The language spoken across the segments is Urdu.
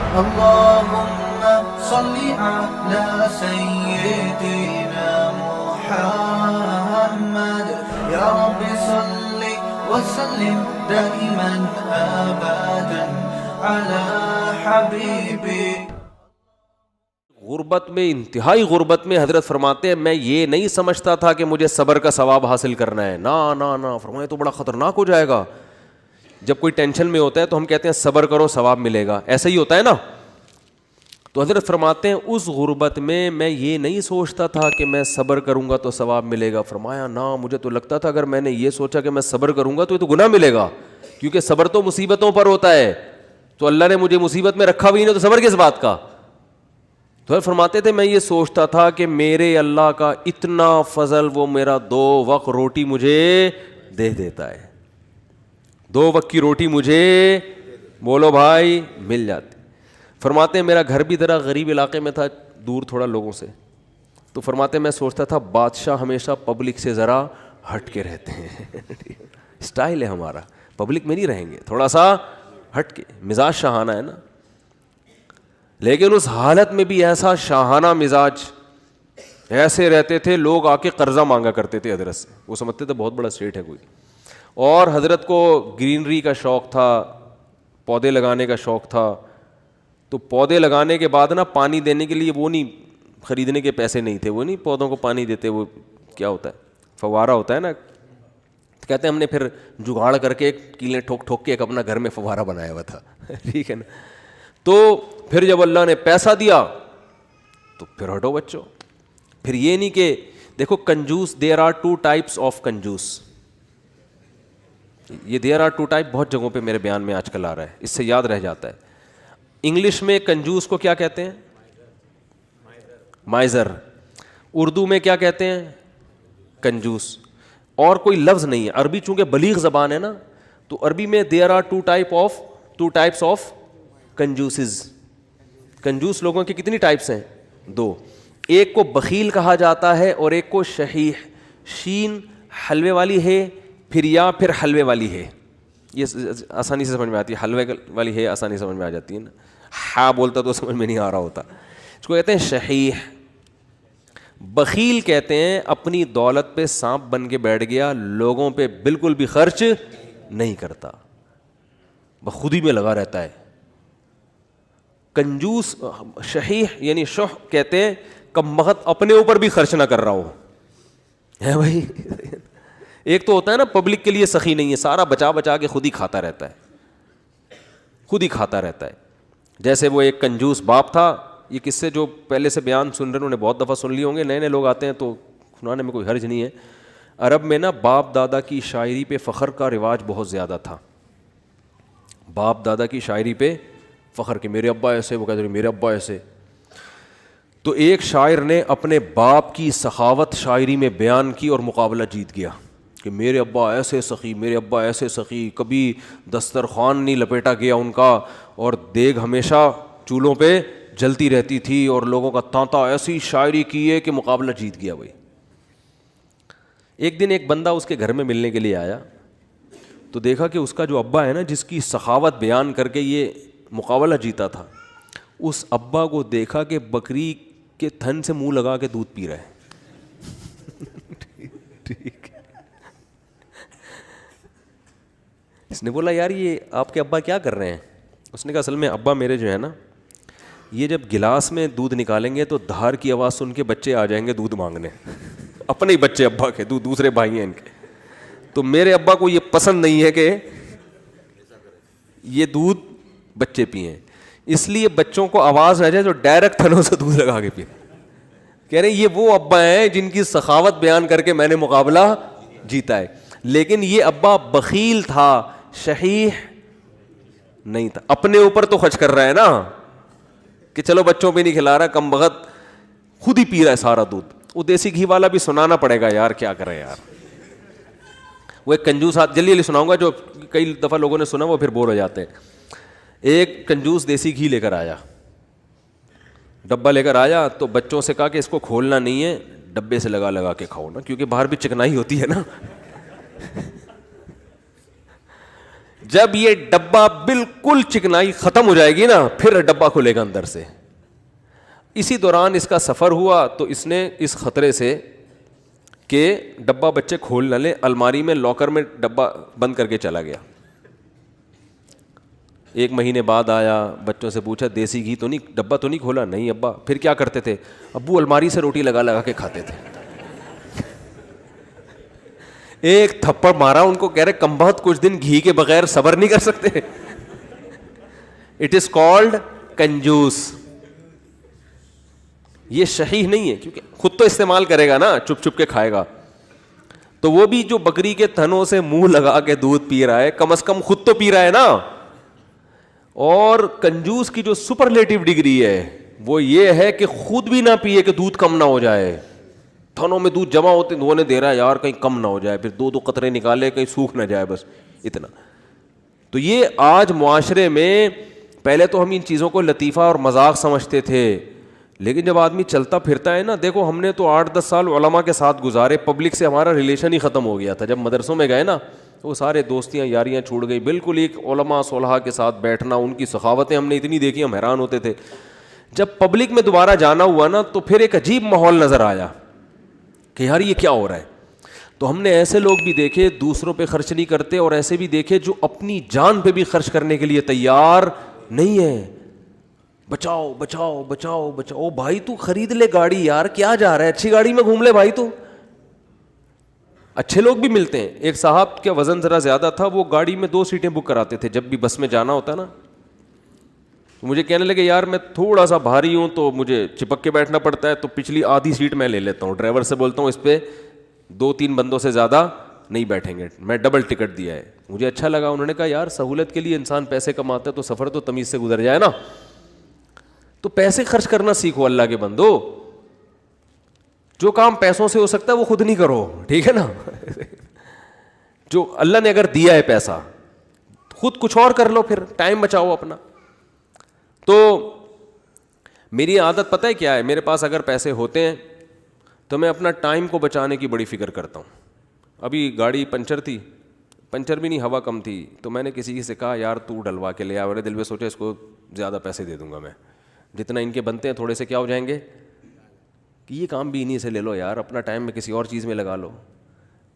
اللهم صل على سيدنا محمد يا رب صل وسلم دائما ابدا على حبيبك. غربت میں، انتہائی غربت میں حضرت فرماتے ہیں میں یہ نہیں سمجھتا تھا کہ مجھے صبر کا ثواب حاصل کرنا ہے. نا فرمایا تو بڑا خطرناک ہو جائے گا. جب کوئی ٹینشن میں ہوتا ہے تو ہم کہتے ہیں صبر کرو ثواب ملے گا، ایسا ہی ہوتا ہے نا. تو حضرت فرماتے ہیں اس غربت میں یہ نہیں سوچتا تھا کہ میں صبر کروں گا تو ثواب ملے گا. فرمایا نا، مجھے تو لگتا تھا اگر میں نے یہ سوچا کہ میں صبر کروں گا تو یہ تو گناہ ملے گا، کیونکہ صبر تو مصیبتوں پر ہوتا ہے. تو اللہ نے مجھے مصیبت میں رکھا بھی نہیں تو صبر کس بات کا. تو فرماتے تھے میں یہ سوچتا تھا کہ میرے اللہ کا اتنا فضل، وہ میرا 2 وقت روٹی مجھے دے دیتا ہے، 2 وقت کی روٹی مجھے بولو بھائی مل جاتی. فرماتے ہیں میرا گھر بھی ذرا غریب علاقے میں تھا، دور تھوڑا لوگوں سے. تو فرماتے ہیں میں سوچتا تھا بادشاہ ہمیشہ پبلک سے ذرا ہٹ کے رہتے ہیں. اسٹائل ہے ہمارا، پبلک میں نہیں رہیں گے، تھوڑا سا ہٹ کے. مزاج شاہانہ ہے نا. لیکن اس حالت میں بھی ایسا شاہانہ مزاج، ایسے رہتے تھے لوگ آ کے قرضہ مانگا کرتے تھے حضرت سے. وہ سمجھتے تھے بہت بڑا سیٹ ہے کوئی. اور حضرت کو گرینری کا شوق تھا، پودے لگانے کا شوق تھا. تو پودے لگانے کے بعد نا پانی دینے کے لیے وہ نہیں، خریدنے کے پیسے نہیں تھے، وہ نہیں پودوں کو پانی دیتے، وہ کیا ہوتا ہے فوارہ ہوتا ہے نا. کہتے ہیں ہم نے پھر جگاڑ کر کے کیلیں ٹھوک ٹھوک کے ایک اپنا گھر میں فوارہ بنایا ہوا تھا. ٹھیک ہے نا. تو پھر جب اللہ نے پیسہ دیا تو پھر ہٹو بچوں. پھر یہ نہیں کہ دیکھو کنجوس، دیر آر 2 ٹائپس آف کنجوس. یہ دیر آر 2 ٹائپ بہت جگہوں پہ میرے بیان میں آج کل آ رہا ہے، اس سے یاد رہ جاتا ہے. انگلش میں کنجوس کو کیا کہتے ہیں؟ مائزر. اردو میں کیا کہتے ہیں؟ کنجوس. اور کوئی لفظ نہیں ہے. عربی چونکہ بلیغ زبان ہے نا، تو عربی میں دیر آر 2 ٹائپس آف کنجوسز. کنجوس لوگوں کی کتنی ٹائپس ہیں؟ 2. ایک کو بخیل کہا جاتا ہے اور ایک کو شحیح. شین حلوے والی ہے، پھر حلوے والی ہے. یہ آسانی سے سمجھ میں آتی ہے. حلوے والی ہے آسانی سے سمجھ میں آ جاتی ہے نا. ہاں بولتا تو سمجھ میں نہیں آ رہا ہوتا. اس کو کہتے ہیں شحیح. بخیل کہتے ہیں اپنی دولت پہ سانپ بن کے بیٹھ گیا، لوگوں پہ بالکل بھی خرچ نہیں کرتا، خود ہی میں لگا رہتا ہے. کنجوس شحیح یعنی شح کہتے ہیں کم بخت اپنے اوپر بھی خرچ نہ کر رہا ہو ہے بھائی. ایک تو ہوتا ہے نا پبلک کے لیے سخی نہیں ہے، سارا بچا بچا کے خود ہی کھاتا رہتا ہے. جیسے وہ ایک کنجوس باپ تھا. یہ قصے جو پہلے سے بیان سن رہے ہیں انہوں نے بہت دفعہ سن لیے ہوں گے، نئے نئے لوگ آتے ہیں تو سنانے میں کوئی حرج نہیں ہے. عرب میں نا باپ دادا کی شاعری پہ فخر کا رواج بہت زیادہ تھا. باپ دادا کی شاعری پہ فخر کہ میرے ابا ایسے، وہ کہتے ہیں میرے ابا ایسے. تو ایک شاعر نے اپنے باپ کی سخاوت شاعری میں بیان کی اور مقابلہ جیت گیا کہ میرے ابا ایسے سخی، میرے ابا ایسے سخی، کبھی دسترخوان نہیں لپیٹا گیا ان کا، اور دیگ ہمیشہ چولہوں پہ جلتی رہتی تھی، اور لوگوں کا تانتا ایسی شاعری کی ہے کہ مقابلہ جیت گیا بھائی. ایک دن ایک بندہ اس کے گھر میں ملنے کے لیے آیا تو دیکھا کہ اس کا جو ابا ہے نا، جس کی سخاوت بیان کر کے یہ مقابلہ جیتا تھا، اس ابا کو دیکھا کہ بکری کے تھن سے منہ لگا کے دودھ پی رہا ہے. ٹھیک. اس نے بولا یار یہ آپ کے ابا کیا کر رہے ہیں؟ اس نے کہا اصل میں ابا میرے جو ہے نا، یہ جب گلاس میں دودھ نکالیں گے تو دھار کی آواز سن کے بچے آ جائیں گے دودھ مانگنے. اپنے ہی بچے ابا کے، دوسرے بھائی ہیں ان کے. تو میرے ابا کو یہ پسند نہیں ہے کہ یہ دودھ بچے پئیں، اس لیے بچوں کو آواز نہ جائے تو ڈائریکٹ تھنوں سے دودھ لگا کے پئیں. کہہ رہے ہیں یہ وہ ابا ہیں جن کی سخاوت بیان کر کے میں نے مقابلہ جیتا ہے. لیکن یہ ابا بخیل تھا، شحیح نہیں تھا. اپنے اوپر تو خرچ کر رہا ہے نا کہ چلو بچوں پہ نہیں کھلا رہا، کم بخت خود ہی پی رہا ہے سارا دودھ. وہ دیسی گھی والا بھی سنانا پڑے گا یار، کیا کرے یار. وہ ایک کنجوس جلدی جلدی سناؤں گا جو کئی دفعہ لوگوں نے سنا وہ پھر بور ہو جاتے ہیں. ایک کنجوس دیسی گھی لے کر آیا، ڈبہ لے کر آیا تو بچوں سے کہا کہ اس کو کھولنا نہیں ہے، ڈبے سے لگا لگا کے کھاؤ نا، کیونکہ باہر بھی چکنائی ہوتی ہے نا. جب یہ ڈبہ بالکل چکنائی ختم ہو جائے گی نا پھر ڈبہ کھلے گا اندر سے. اسی دوران اس کا سفر ہوا تو اس نے اس خطرے سے کہ ڈبہ بچے کھول نہ لیں, الماری میں لاکر میں ڈبہ بند کر کے چلا گیا. 1 مہینے بعد آیا, بچوں سے پوچھا دیسی گھی تو نہیں, ڈبہ تو نہیں کھولا؟ نہیں ابا. پھر کیا کرتے تھے؟ ابو الماری سے روٹی لگا لگا کے کھاتے تھے. ایک تھپڑ مارا ان کو, کہہ رہے کم بخت کچھ دن گھی کے بغیر صبر نہیں کر سکتے. اٹ از کالڈ کنجوس. یہ صحیح نہیں ہے کیونکہ خود تو استعمال کرے گا نا, چپ چپ کے کھائے گا. تو وہ بھی جو بکری کے تھنوں سے منہ لگا کے دودھ پی رہا ہے کم از کم خود تو پی رہا ہے نا. اور کنجوس کی جو سپرلیٹو ڈگری ہے وہ یہ ہے کہ خود بھی نہ پیے کہ دودھ کم نہ ہو جائے. تھنوں میں دودھ جمع ہوتے دھونے دے رہا ہے یار کہیں کم نہ ہو جائے, پھر 2 قطرے نکالے کہیں سوکھ نہ جائے, بس اتنا. تو یہ آج معاشرے میں, پہلے تو ہم ان چیزوں کو لطیفہ اور مذاق سمجھتے تھے, لیکن جب آدمی چلتا پھرتا ہے نا, دیکھو ہم نے تو 8-10 سال علماء کے ساتھ گزارے, پبلک سے ہمارا ریلیشن ہی ختم ہو گیا تھا. جب مدرسوں میں گئے نا وہ سارے دوستیاں یاریاں چھوڑ گئی, بالکل ایک علماء صلحاء کے ساتھ بیٹھنا, ان کی سخاوتیں ہم نے اتنی دیکھی ہم حیران ہوتے تھے. جب پبلک میں دوبارہ جانا ہوا نا تو پھر ایک عجیب ماحول نظر آیا کہ یار یہ کیا ہو رہا ہے. تو ہم نے ایسے لوگ بھی دیکھے دوسروں پہ خرچ نہیں کرتے, اور ایسے بھی دیکھے جو اپنی جان پہ بھی خرچ کرنے کے لیے تیار نہیں ہے. بچاؤ بچاؤ بچاؤ بچاؤ. بھائی تو خرید لے گاڑی یار, کیا جا رہا ہے, اچھی گاڑی میں گھوم لے بھائی. تو اچھے لوگ بھی ملتے ہیں. ایک صاحب کا وزن ذرا زیادہ تھا, وہ گاڑی میں 2 سیٹیں بک کراتے تھے جب بھی بس میں جانا ہوتا نا. مجھے کہنے لگے یار میں تھوڑا سا بھاری ہوں تو مجھے چپک کے بیٹھنا پڑتا ہے, تو پچھلی آدھی سیٹ میں لے لیتا ہوں. ڈرائیور سے بولتا ہوں اس پہ 2-3 بندوں سے زیادہ نہیں بیٹھیں گے, میں ڈبل ٹکٹ دیا ہے. مجھے اچھا لگا. انہوں نے کہا یار سہولت کے لیے انسان پیسے کماتا ہے تو سفر تو تمیز سے گزر جائے نا. تو پیسے خرچ کرنا سیکھو اللہ کے بندو. جو کام پیسوں سے ہو سکتا ہے وہ خود نہیں کرو, ٹھیک ہے نا. جو اللہ نے اگر دیا ہے پیسہ خود کچھ اور کر لو, پھر ٹائم بچاؤ اپنا. تو میری عادت پتہ ہے کیا ہے, میرے پاس اگر پیسے ہوتے ہیں تو میں اپنا ٹائم کو بچانے کی بڑی فکر کرتا ہوں. ابھی گاڑی پنچر تھی, پنچر بھی نہیں ہوا کم تھی, تو میں نے کسی سے کہا یار تو ڈلوا کے لے آ. میرے دل میں سوچا اس کو زیادہ پیسے دے دوں گا میں, جتنا ان کے بنتے ہیں تھوڑے سے کیا ہو جائیں گے, کہ یہ کام بھی انہیں سے لے لو یار, اپنا ٹائم میں کسی اور چیز میں لگا لو,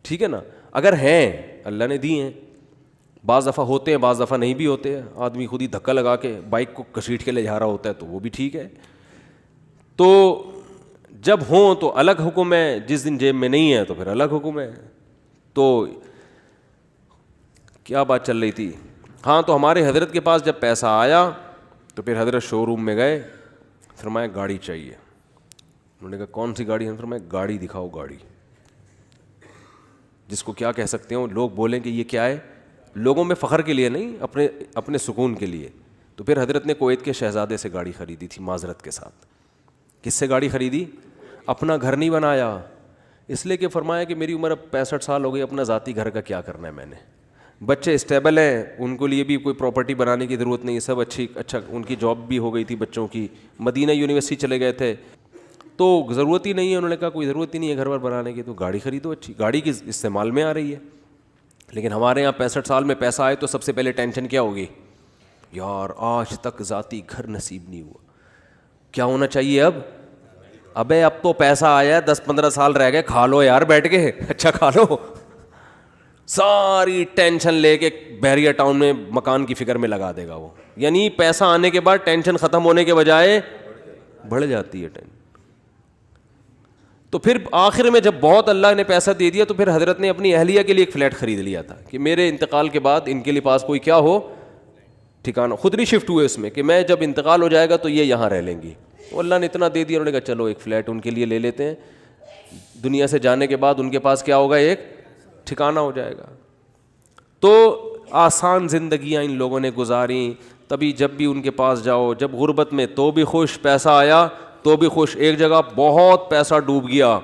ٹھیک ہے نا. اگر ہیں اللہ نے دی ہیں, بعض دفعہ ہوتے ہیں بعض دفعہ نہیں بھی ہوتے ہیں. آدمی خود ہی دھکا لگا کے بائک کو گھسیٹ کے لے جا رہا ہوتا ہے تو وہ بھی ٹھیک ہے. تو جب ہوں تو الگ حکم ہے, جس دن جیب میں نہیں ہے تو پھر الگ حکم ہے. تو کیا بات چل رہی تھی, ہاں, تو ہمارے حضرت کے پاس جب پیسہ آیا تو پھر حضرت شو روم میں گئے, فرمایا گاڑی چاہیے. انہوں نے کہا کون سی گاڑی ہے؟ فرمایا گاڑی دکھاؤ, گاڑی جس کو کیا کہہ سکتے ہو, لوگ بولیں کہ یہ کیا ہے, لوگوں میں فخر کے لیے نہیں, اپنے سکون کے لیے. تو پھر حضرت نے کویت کے شہزادے سے گاڑی خریدی تھی معذرت کے ساتھ. کس سے گاڑی خریدی؟ اپنا گھر نہیں بنایا, اس لیے کہ فرمایا کہ میری عمر اب 65 سال ہو گئی, اپنا ذاتی گھر کا کیا کرنا ہے میں نے. بچے اسٹیبل ہیں, ان کو لیے بھی کوئی پراپرٹی بنانے کی ضرورت نہیں, سب اچھا ان کی جاب بھی ہو گئی تھی بچوں کی, مدینہ یونیورسٹی چلے گئے تھے, تو ضرورت ہی نہیں ہے. انہوں نے کہا کوئی ضرورت ہی نہیں ہے گھر بار بنانے کی, تو گاڑی خریدو اچھی, گاڑی کی استعمال میں آ رہی ہے. لیکن ہمارے یہاں 65 سال میں پیسہ آئے تو سب سے پہلے ٹینشن کیا ہوگی, یار آج تک ذاتی گھر نصیب نہیں ہوا, کیا ہونا چاہیے اب؟ ابے اب تو پیسہ آیا ہے, 10-15 سال رہ گئے, کھا لو یار بیٹھ کے, اچھا کھا لو. ساری ٹینشن لے کے بحریہ ٹاؤن میں مکان کی فکر میں لگا دے گا وہ. یعنی پیسہ آنے کے بعد ٹینشن ختم ہونے کے بجائے بڑھ جاتی ہے ٹینشن. تو پھر آخر میں جب بہت اللہ نے پیسہ دے دیا تو پھر حضرت نے اپنی اہلیہ کے لیے ایک فلیٹ خرید لیا تھا کہ میرے انتقال کے بعد ان کے لیے پاس کوئی کیا ہو ٹھکانہ. خود نہیں شفٹ ہوئے اس میں کہ میں جب انتقال ہو جائے گا تو یہ یہاں رہ لیں گی. اللہ نے اتنا دے دیا, انہوں نے کہا چلو ایک فلیٹ ان کے لیے لے لیتے ہیں, دنیا سے جانے کے بعد ان کے پاس کیا ہوگا, ایک ٹھکانہ ہو جائے گا. تو آسان زندگیاں ان لوگوں نے گزاریں, تبھی جب بھی ان کے پاس جاؤ, جب غربت میں تو بھی خوش, پیسہ آیا تو بھی خوش. ایک جگہ بہت پیسہ ڈوب گیا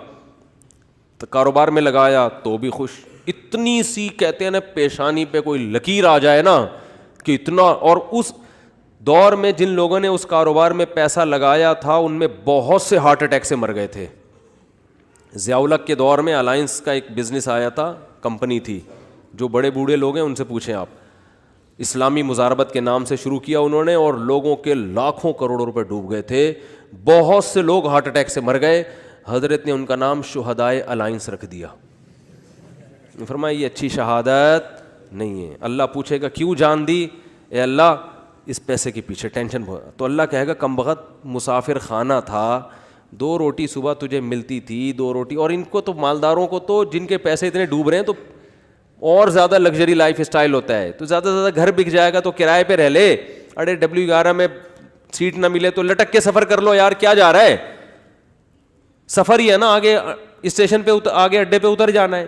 تو کاروبار میں لگایا تو بھی خوش. اتنی سی کہتے ہیں نا پیشانی پہ کوئی لکیر آ جائے نا کہ اتنا. اور اس دور میں جن لوگوں نے اس کاروبار میں پیسہ لگایا تھا ان میں بہت سے ہارٹ اٹیک سے مر گئے تھے. ضیاء الحق کے دور میں الائنس کا ایک بزنس آیا تھا, کمپنی تھی, جو بڑے بوڑھے لوگ ہیں ان سے پوچھیں آپ, اسلامی مزاربت کے نام سے شروع کیا انہوں نے, اور لوگوں کے لاکھوں کروڑوں روپے ڈوب گئے تھے, بہت سے لوگ ہارٹ اٹیک سے مر گئے. حضرت نے ان کا نام شہدائے الائنس رکھ دیا. فرمایا یہ اچھی شہادت نہیں ہے. اللہ پوچھے گا کیوں جان دی؟ اے اللہ اس پیسے کے پیچھے ٹینشن بہت. تو اللہ کہے گا کم بخت مسافر خانہ تھا, 2 روٹی صبح تجھے ملتی تھی, 2 روٹی. اور ان کو تو مالداروں کو تو جن کے پیسے اتنے ڈوب رہے ہیں تو اور زیادہ لگژری لائف اسٹائل ہوتا ہے, تو زیادہ سے زیادہ گھر بک جائے گا تو کرائے پہ رہ لے. اڑے W11 میں سیٹ نہ ملے تو لٹک کے سفر کر لو یار, کیا جا رہا ہے, سفر ہی ہے نا, آگے اسٹیشن پہ آگے اڈے پہ اتر جانا ہے.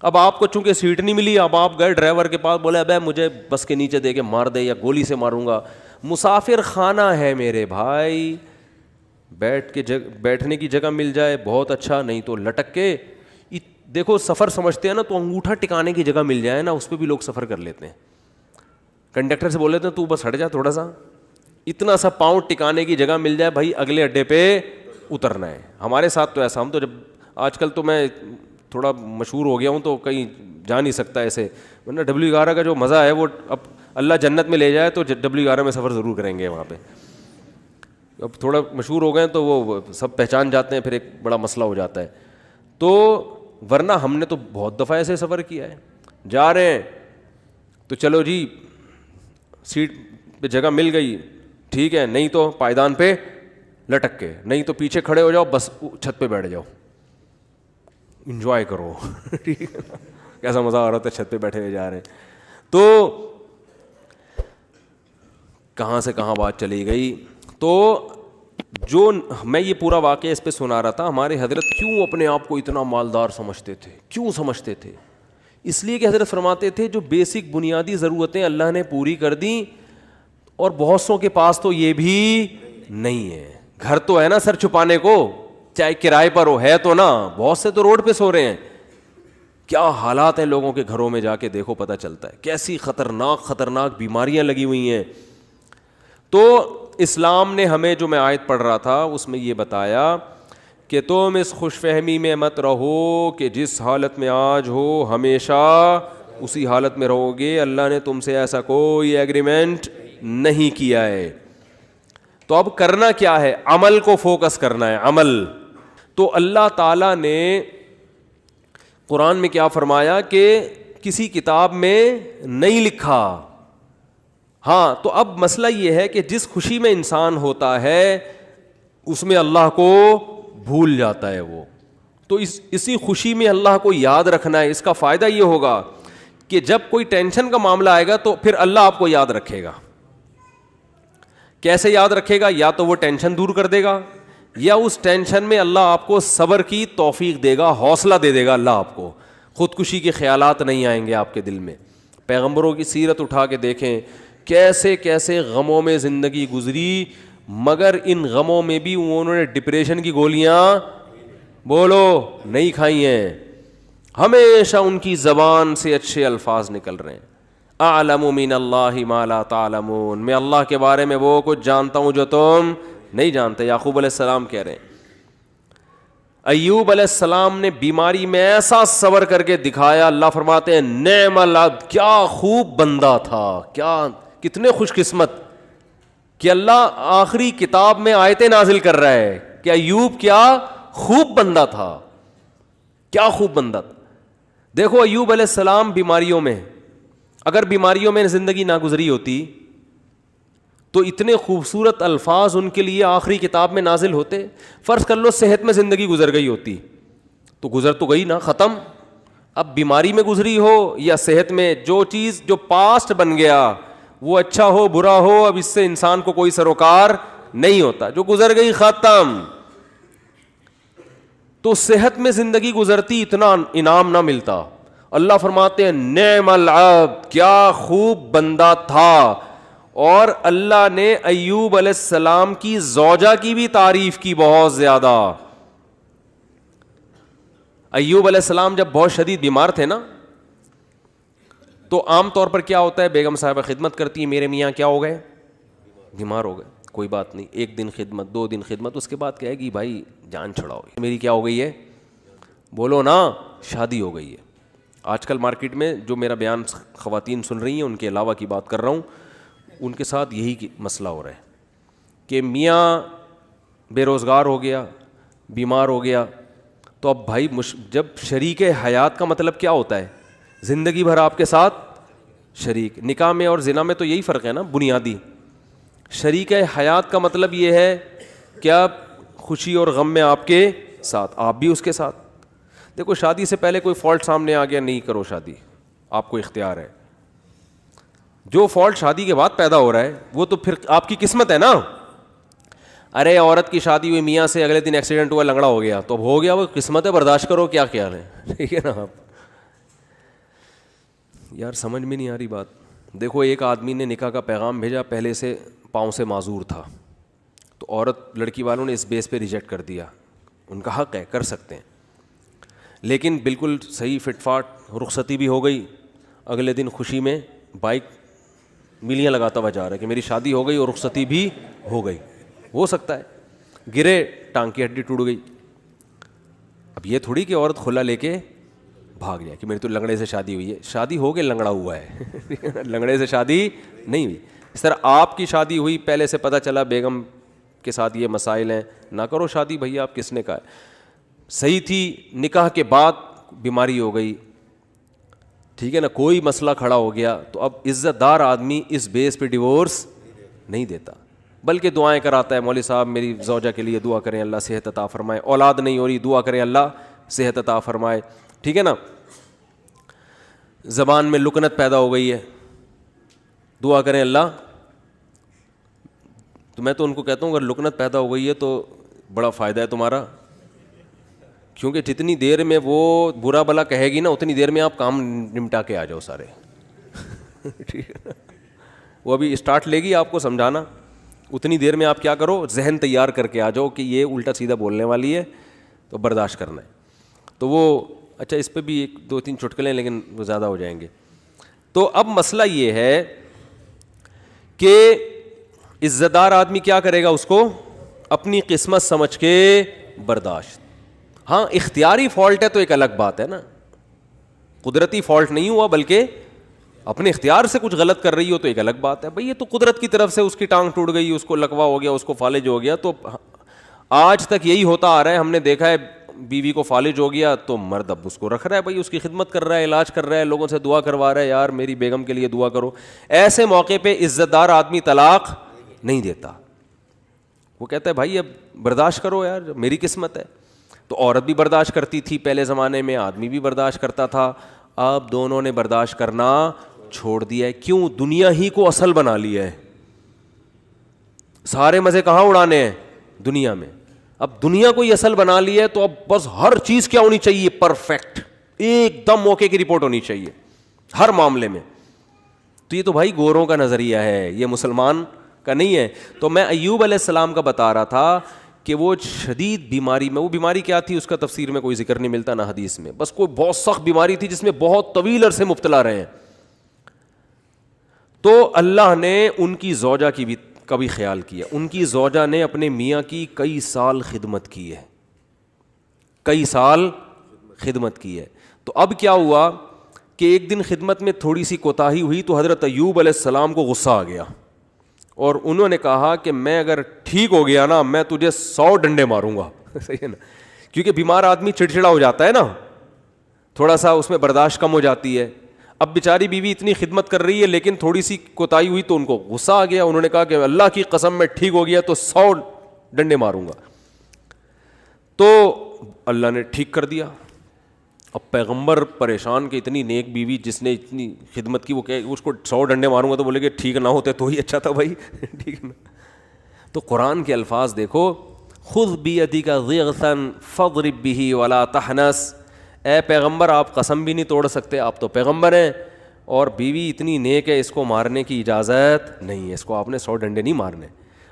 اب آپ کو چونکہ سیٹ نہیں ملی, اب آپ گئے ڈرائیور کے پاس, بولے ابے مجھے بس کے نیچے دے کے مار دے یا گولی سے ماروں گا. مسافر خانہ ہے میرے بھائی, بیٹھنے کی جگہ مل جائے بہت اچھا, نہیں تو لٹک کے. دیکھو سفر سمجھتے ہیں نا, تو انگوٹھا ٹکانے کی جگہ مل جائے نا, اس پہ بھی لوگ سفر کر لیتے ہیں. کنڈکٹر سے بول لیتے ہیں تو بس ہٹ جا تھوڑا سا, اتنا سا پاؤں ٹکانے کی جگہ مل جائے بھائی, اگلے اڈے پہ اترنا ہے. ہمارے ساتھ تو ایسا, ہم تو جب آج کل تو میں تھوڑا مشہور ہو گیا ہوں تو کہیں جا نہیں سکتا ایسے, ورنہ W11 کا جو مزہ ہے وہ اب اللہ جنت میں لے جائے تو W11 میں سفر ضرور کریں گے وہاں پہ. اب تھوڑا مشہور ہو گئے تو وہ سب پہچان جاتے ہیں, پھر ایک بڑا مسئلہ ہو جاتا ہے. تو ورنہ ہم نے تو بہت دفعہ ایسے سفر کیا ہے. جا رہے ہیں تو چلو جی سیٹ پہ جگہ مل گئی ٹھیک ہے, نہیں تو پائیدان پہ لٹک کے, نہیں تو پیچھے کھڑے ہو جاؤ, بس چھت پہ بیٹھ جاؤ, انجوائے کرو. ٹھیک ہے, کیسا مزہ آ رہا تھا, چھت پہ بیٹھے ہوئے جا رہے ہیں. تو کہاں سے کہاں بات چلی گئی. تو جو میں یہ پورا واقعہ اس پہ سنا رہا تھا, ہمارے حضرت کیوں اپنے آپ کو اتنا مالدار سمجھتے تھے, کیوں سمجھتے تھے؟ اس لیے کہ حضرت فرماتے تھے جو بیسک بنیادی ضرورتیں اللہ نے پوری کر دیں, اور بہت سوں کے پاس تو یہ بھی نہیں ہے. گھر تو ہے نا سر چھپانے کو, چاہے کرائے پر ہو, ہے تو نا, بہت سے تو روڈ پہ سو رہے ہیں. کیا حالات ہیں لوگوں کے گھروں میں, جا کے دیکھو پتہ چلتا ہے کیسی خطرناک بیماریاں لگی ہوئی ہیں. تو اسلام نے ہمیں, جو میں آیت پڑھ رہا تھا اس میں یہ بتایا کہ تم اس خوش فہمی میں مت رہو کہ جس حالت میں آج ہو ہمیشہ اسی حالت میں رہو گے. اللہ نے تم سے ایسا کوئی ایگریمنٹ نہیں کیا ہے. تو اب کرنا کیا ہے؟ عمل کو فوکس کرنا ہے, عمل. تو اللہ تعالیٰ نے قرآن میں کیا فرمایا کہ کسی کتاب میں نہیں لکھا. ہاں, تو اب مسئلہ یہ ہے کہ جس خوشی میں انسان ہوتا ہے اس میں اللہ کو بھول جاتا ہے وہ. تو اسی خوشی میں اللہ کو یاد رکھنا ہے. اس کا فائدہ یہ ہوگا کہ جب کوئی ٹینشن کا معاملہ آئے گا تو پھر اللہ آپ کو یاد رکھے گا. کیسے یاد رکھے گا؟ یا تو وہ ٹینشن دور کر دے گا, یا اس ٹینشن میں اللہ آپ کو صبر کی توفیق دے گا, حوصلہ دے دے گا اللہ آپ کو. خودکشی کے خیالات نہیں آئیں گے آپ کے دل میں. پیغمبروں کی سیرت اٹھا کے دیکھیں, کیسے کیسے غموں میں زندگی گزری, مگر ان غموں میں بھی انہوں نے ڈپریشن کی گولیاں بولو نہیں کھائی ہیں. ہمیشہ ان کی زبان سے اچھے الفاظ نکل رہے ہیں. اعلم من اللہ ما لا تعلمون, میں اللہ کے بارے میں وہ کچھ جانتا ہوں جو تم نہیں جانتے. یعقوب علیہ السلام کہہ رہے ہیں. ایوب علیہ السلام نے بیماری میں ایسا صبر کر کے دکھایا, اللہ فرماتے ہیں نعم العبد, کیا خوب بندہ تھا, کیا کتنے خوش قسمت کہ اللہ آخری کتاب میں آیتیں نازل کر رہا ہے کہ ایوب کیا خوب بندہ تھا, کیا خوب بندہ تھا. دیکھو ایوب علیہ السلام بیماریوں میں, اگر بیماریوں میں زندگی نہ گزری ہوتی تو اتنے خوبصورت الفاظ ان کے لیے آخری کتاب میں نازل ہوتے. فرض کر لو صحت میں زندگی گزر گئی ہوتی تو گزر تو گئی نا, ختم. اب بیماری میں گزری ہو یا صحت میں, جو چیز جو پاسٹ بن گیا وہ اچھا ہو برا ہو, اب اس سے انسان کو کوئی سروکار نہیں ہوتا, جو گزر گئی ختم. تو صحت میں زندگی گزرتی اتنا انعام نہ ملتا. اللہ فرماتے ہیں نعم العبد, کیا خوب بندہ تھا. اور اللہ نے ایوب علیہ السلام کی زوجہ کی بھی تعریف کی بہت زیادہ. ایوب علیہ السلام جب بہت شدید بیمار تھے نا, تو عام طور پر کیا ہوتا ہے, بیگم صاحبہ خدمت کرتی ہے, میرے میاں کیا ہو گئے, بیمار ہو گئے, کوئی بات نہیں, 1 دن خدمت 2 دن خدمت, اس کے بعد کہے گی بھائی جان چھڑاؤ, میری کیا ہو گئی ہے, بولو نا, شادی ہو گئی ہے. آج کل مارکیٹ میں جو میرا بیان خواتین سن رہی ہیں ان کے علاوہ کی بات کر رہا ہوں, ان کے ساتھ یہی مسئلہ ہو رہا ہے کہ میاں بے روزگار ہو گیا, بیمار ہو گیا, تو اب بھائی جب شریک حیات کا مطلب کیا ہوتا ہے, زندگی بھر آپ کے ساتھ شریک. نکاح میں اور زنا میں تو یہی فرق ہے نا بنیادی. شریک حیات کا مطلب یہ ہے کہ آپ خوشی اور غم میں آپ کے ساتھ, آپ بھی اس کے ساتھ. دیکھو شادی سے پہلے کوئی فالٹ سامنے آ گیا, نہیں کرو شادی, آپ کو اختیار ہے. جو فالٹ شادی کے بعد پیدا ہو رہا ہے وہ تو پھر آپ کی قسمت ہے نا. ارے عورت کی شادی ہوئی میاں سے, اگلے دن ایکسیڈنٹ ہوا, لنگڑا ہو گیا, تو اب ہو گیا, وہ قسمت ہے, برداشت کرو, کیا خیال ہے, ٹھیک ہے نا. آپ یار سمجھ میں نہیں آ رہی بات. دیکھو ایک آدمی نے نکاح کا پیغام بھیجا, پہلے سے پاؤں سے معذور تھا, تو عورت لڑکی والوں نے اس بیس پہ ریجیکٹ کر دیا. ان کا حق ہے, کر سکتے ہیں, لیکن بالکل صحیح فٹ فاٹ رخصتی بھی ہو گئی. اگلے دن خوشی میں بائک میلیاں لگاتا ہوا جا رہا ہے کہ میری شادی ہو گئی اور رخصتی بھی ہو گئی. ہو سکتا ہے گرے, ٹانگ کی ہڈی ٹوٹ گئی. اب یہ تھوڑی کہ عورت کھلا لے کے بھاگ جائے کہ میری تو لنگڑے سے شادی ہوئی ہے. شادی ہو کے لنگڑا ہوا ہے, لنگڑے سے شادی نہیں ہوئی. اس طرح آپ کی شادی ہوئی, پہلے سے پتہ چلا بیگم کے ساتھ یہ مسائل ہیں, نہ کرو شادی بھیا. آپ کس نے کہا ہے؟ صحیح تھی, نکاح کے بعد بیماری ہو گئی, ٹھیک ہے نا, کوئی مسئلہ کھڑا ہو گیا, تو اب عزت دار آدمی اس بیس پہ ڈیورس نہیں دیتا, بلکہ دعائیں کراتا ہے. مولوی صاحب میری زوجہ کے لیے دعا کریں, اللہ صحت عطا فرمائے. اولاد نہیں ہو رہی, دعا کریں اللہ صحت عطا فرمائے, ٹھیک ہے نا. زبان میں لکنت پیدا ہو گئی ہے, دعا کریں اللہ. تو میں تو ان کو کہتا ہوں اگر لکنت پیدا ہو گئی ہے تو بڑا فائدہ ہے تمہارا, کیونکہ جتنی دیر میں وہ برا بلا کہے گی نا, اتنی دیر میں آپ کام نمٹا کے آ جاؤ سارے, ٹھیک ہے نا. وہ ابھی اسٹارٹ لے گی آپ کو سمجھانا, اتنی دیر میں آپ کیا کرو, ذہن تیار کر کے آ جاؤ کہ یہ الٹا سیدھا بولنے والی ہے, تو برداشت کرنا ہے. تو وہ اچھا اس پہ بھی ایک دو تین چٹکلیں, لیکن وہ زیادہ ہو جائیں گے. تو اب مسئلہ یہ ہے کہ عزت دار آدمی کیا کرے گا, اس کو اپنی قسمت سمجھ کے برداشت. ہاں اختیاری فالٹ ہے تو ایک الگ بات ہے نا, قدرتی فالٹ نہیں ہوا بلکہ اپنے اختیار سے کچھ غلط کر رہی ہو تو ایک الگ بات ہے. بھئی یہ تو قدرت کی طرف سے اس کی ٹانگ ٹوٹ گئی, اس کو لکوا ہو گیا, اس کو فالج ہو گیا. تو آج تک یہی ہوتا آ رہا ہے, ہم نے دیکھا ہے بیوی کو فالج ہو گیا تو مرد اب اس کو رکھ رہا ہے, بھائی اس کی خدمت کر رہا ہے, علاج کر رہا ہے, لوگوں سے دعا کروا رہا ہے, یار میری بیگم کے لیے دعا کرو. ایسے موقع پہ عزت دار آدمی طلاق نہیں دیتا, وہ کہتا ہے بھائی اب برداشت کرو یار, میری قسمت ہے. تو عورت بھی برداشت کرتی تھی پہلے زمانے میں, آدمی بھی برداشت کرتا تھا. اب دونوں نے برداشت کرنا چھوڑ دیا ہے. کیوں؟ دنیا ہی کو اصل بنا لیا ہے. سارے مزے کہاں اڑانے ہیں؟ دنیا میں. اب دنیا کو ہی اصل بنا لیا ہے, تو اب بس ہر چیز کیا ہونی چاہیے؟ پرفیکٹ, ایک دم موقع کی رپورٹ ہونی چاہیے ہر معاملے میں. تو یہ تو بھائی گوروں کا نظریہ ہے, یہ مسلمان کا نہیں ہے. تو میں ایوب علیہ السلام کا بتا رہا تھا کہ وہ شدید بیماری میں, وہ بیماری کیا تھی اس کا تفسیر میں کوئی ذکر نہیں ملتا نہ حدیث میں, بس کوئی بہت سخت بیماری تھی جس میں بہت طویل عرصے مبتلا رہے ہیں. تو اللہ نے ان کی زوجہ کی بھی کا بھی خیال کیا. ان کی زوجہ نے اپنے میاں کی کئی سال خدمت کی ہے, کئی سال خدمت کی ہے. تو اب کیا ہوا کہ ایک دن خدمت میں تھوڑی سی کوتاہی ہوئی تو حضرت ایوب علیہ السلام کو غصہ آ گیا, اور انہوں نے کہا کہ میں اگر ٹھیک ہو گیا نا میں تجھے 100 ڈنڈے ماروں گا. صحیح ہے نا, کیونکہ بیمار آدمی چڑچڑا ہو جاتا ہے نا, تھوڑا سا اس میں برداشت کم ہو جاتی ہے. اب بیچاری بیوی اتنی خدمت کر رہی ہے لیکن تھوڑی سی کوتاہی ہوئی تو ان کو غصہ آ گیا. انہوں نے کہا کہ اللہ کی قسم میں ٹھیک ہو گیا تو 100 ڈنڈے ماروں گا. تو اللہ نے ٹھیک کر دیا. اب پیغمبر پریشان کہ اتنی نیک بیوی جس نے اتنی خدمت کی, وہ کہ اس کو 100 ڈنڈے ماروں گا, تو بولے کہ ٹھیک نہ ہوتے تو ہی اچھا تھا بھائی. ٹھیک ہے نا. تو قرآن کے الفاظ دیکھو, خذ بیدک ضغثا فاضرب به ولا تحنث. اے پیغمبر آپ قسم بھی نہیں توڑ سکتے, آپ تو پیغمبر ہیں, اور بیوی اتنی نیک ہے اس کو مارنے کی اجازت نہیں ہے, اس کو آپ نے 100 ڈنڈے نہیں مارنے.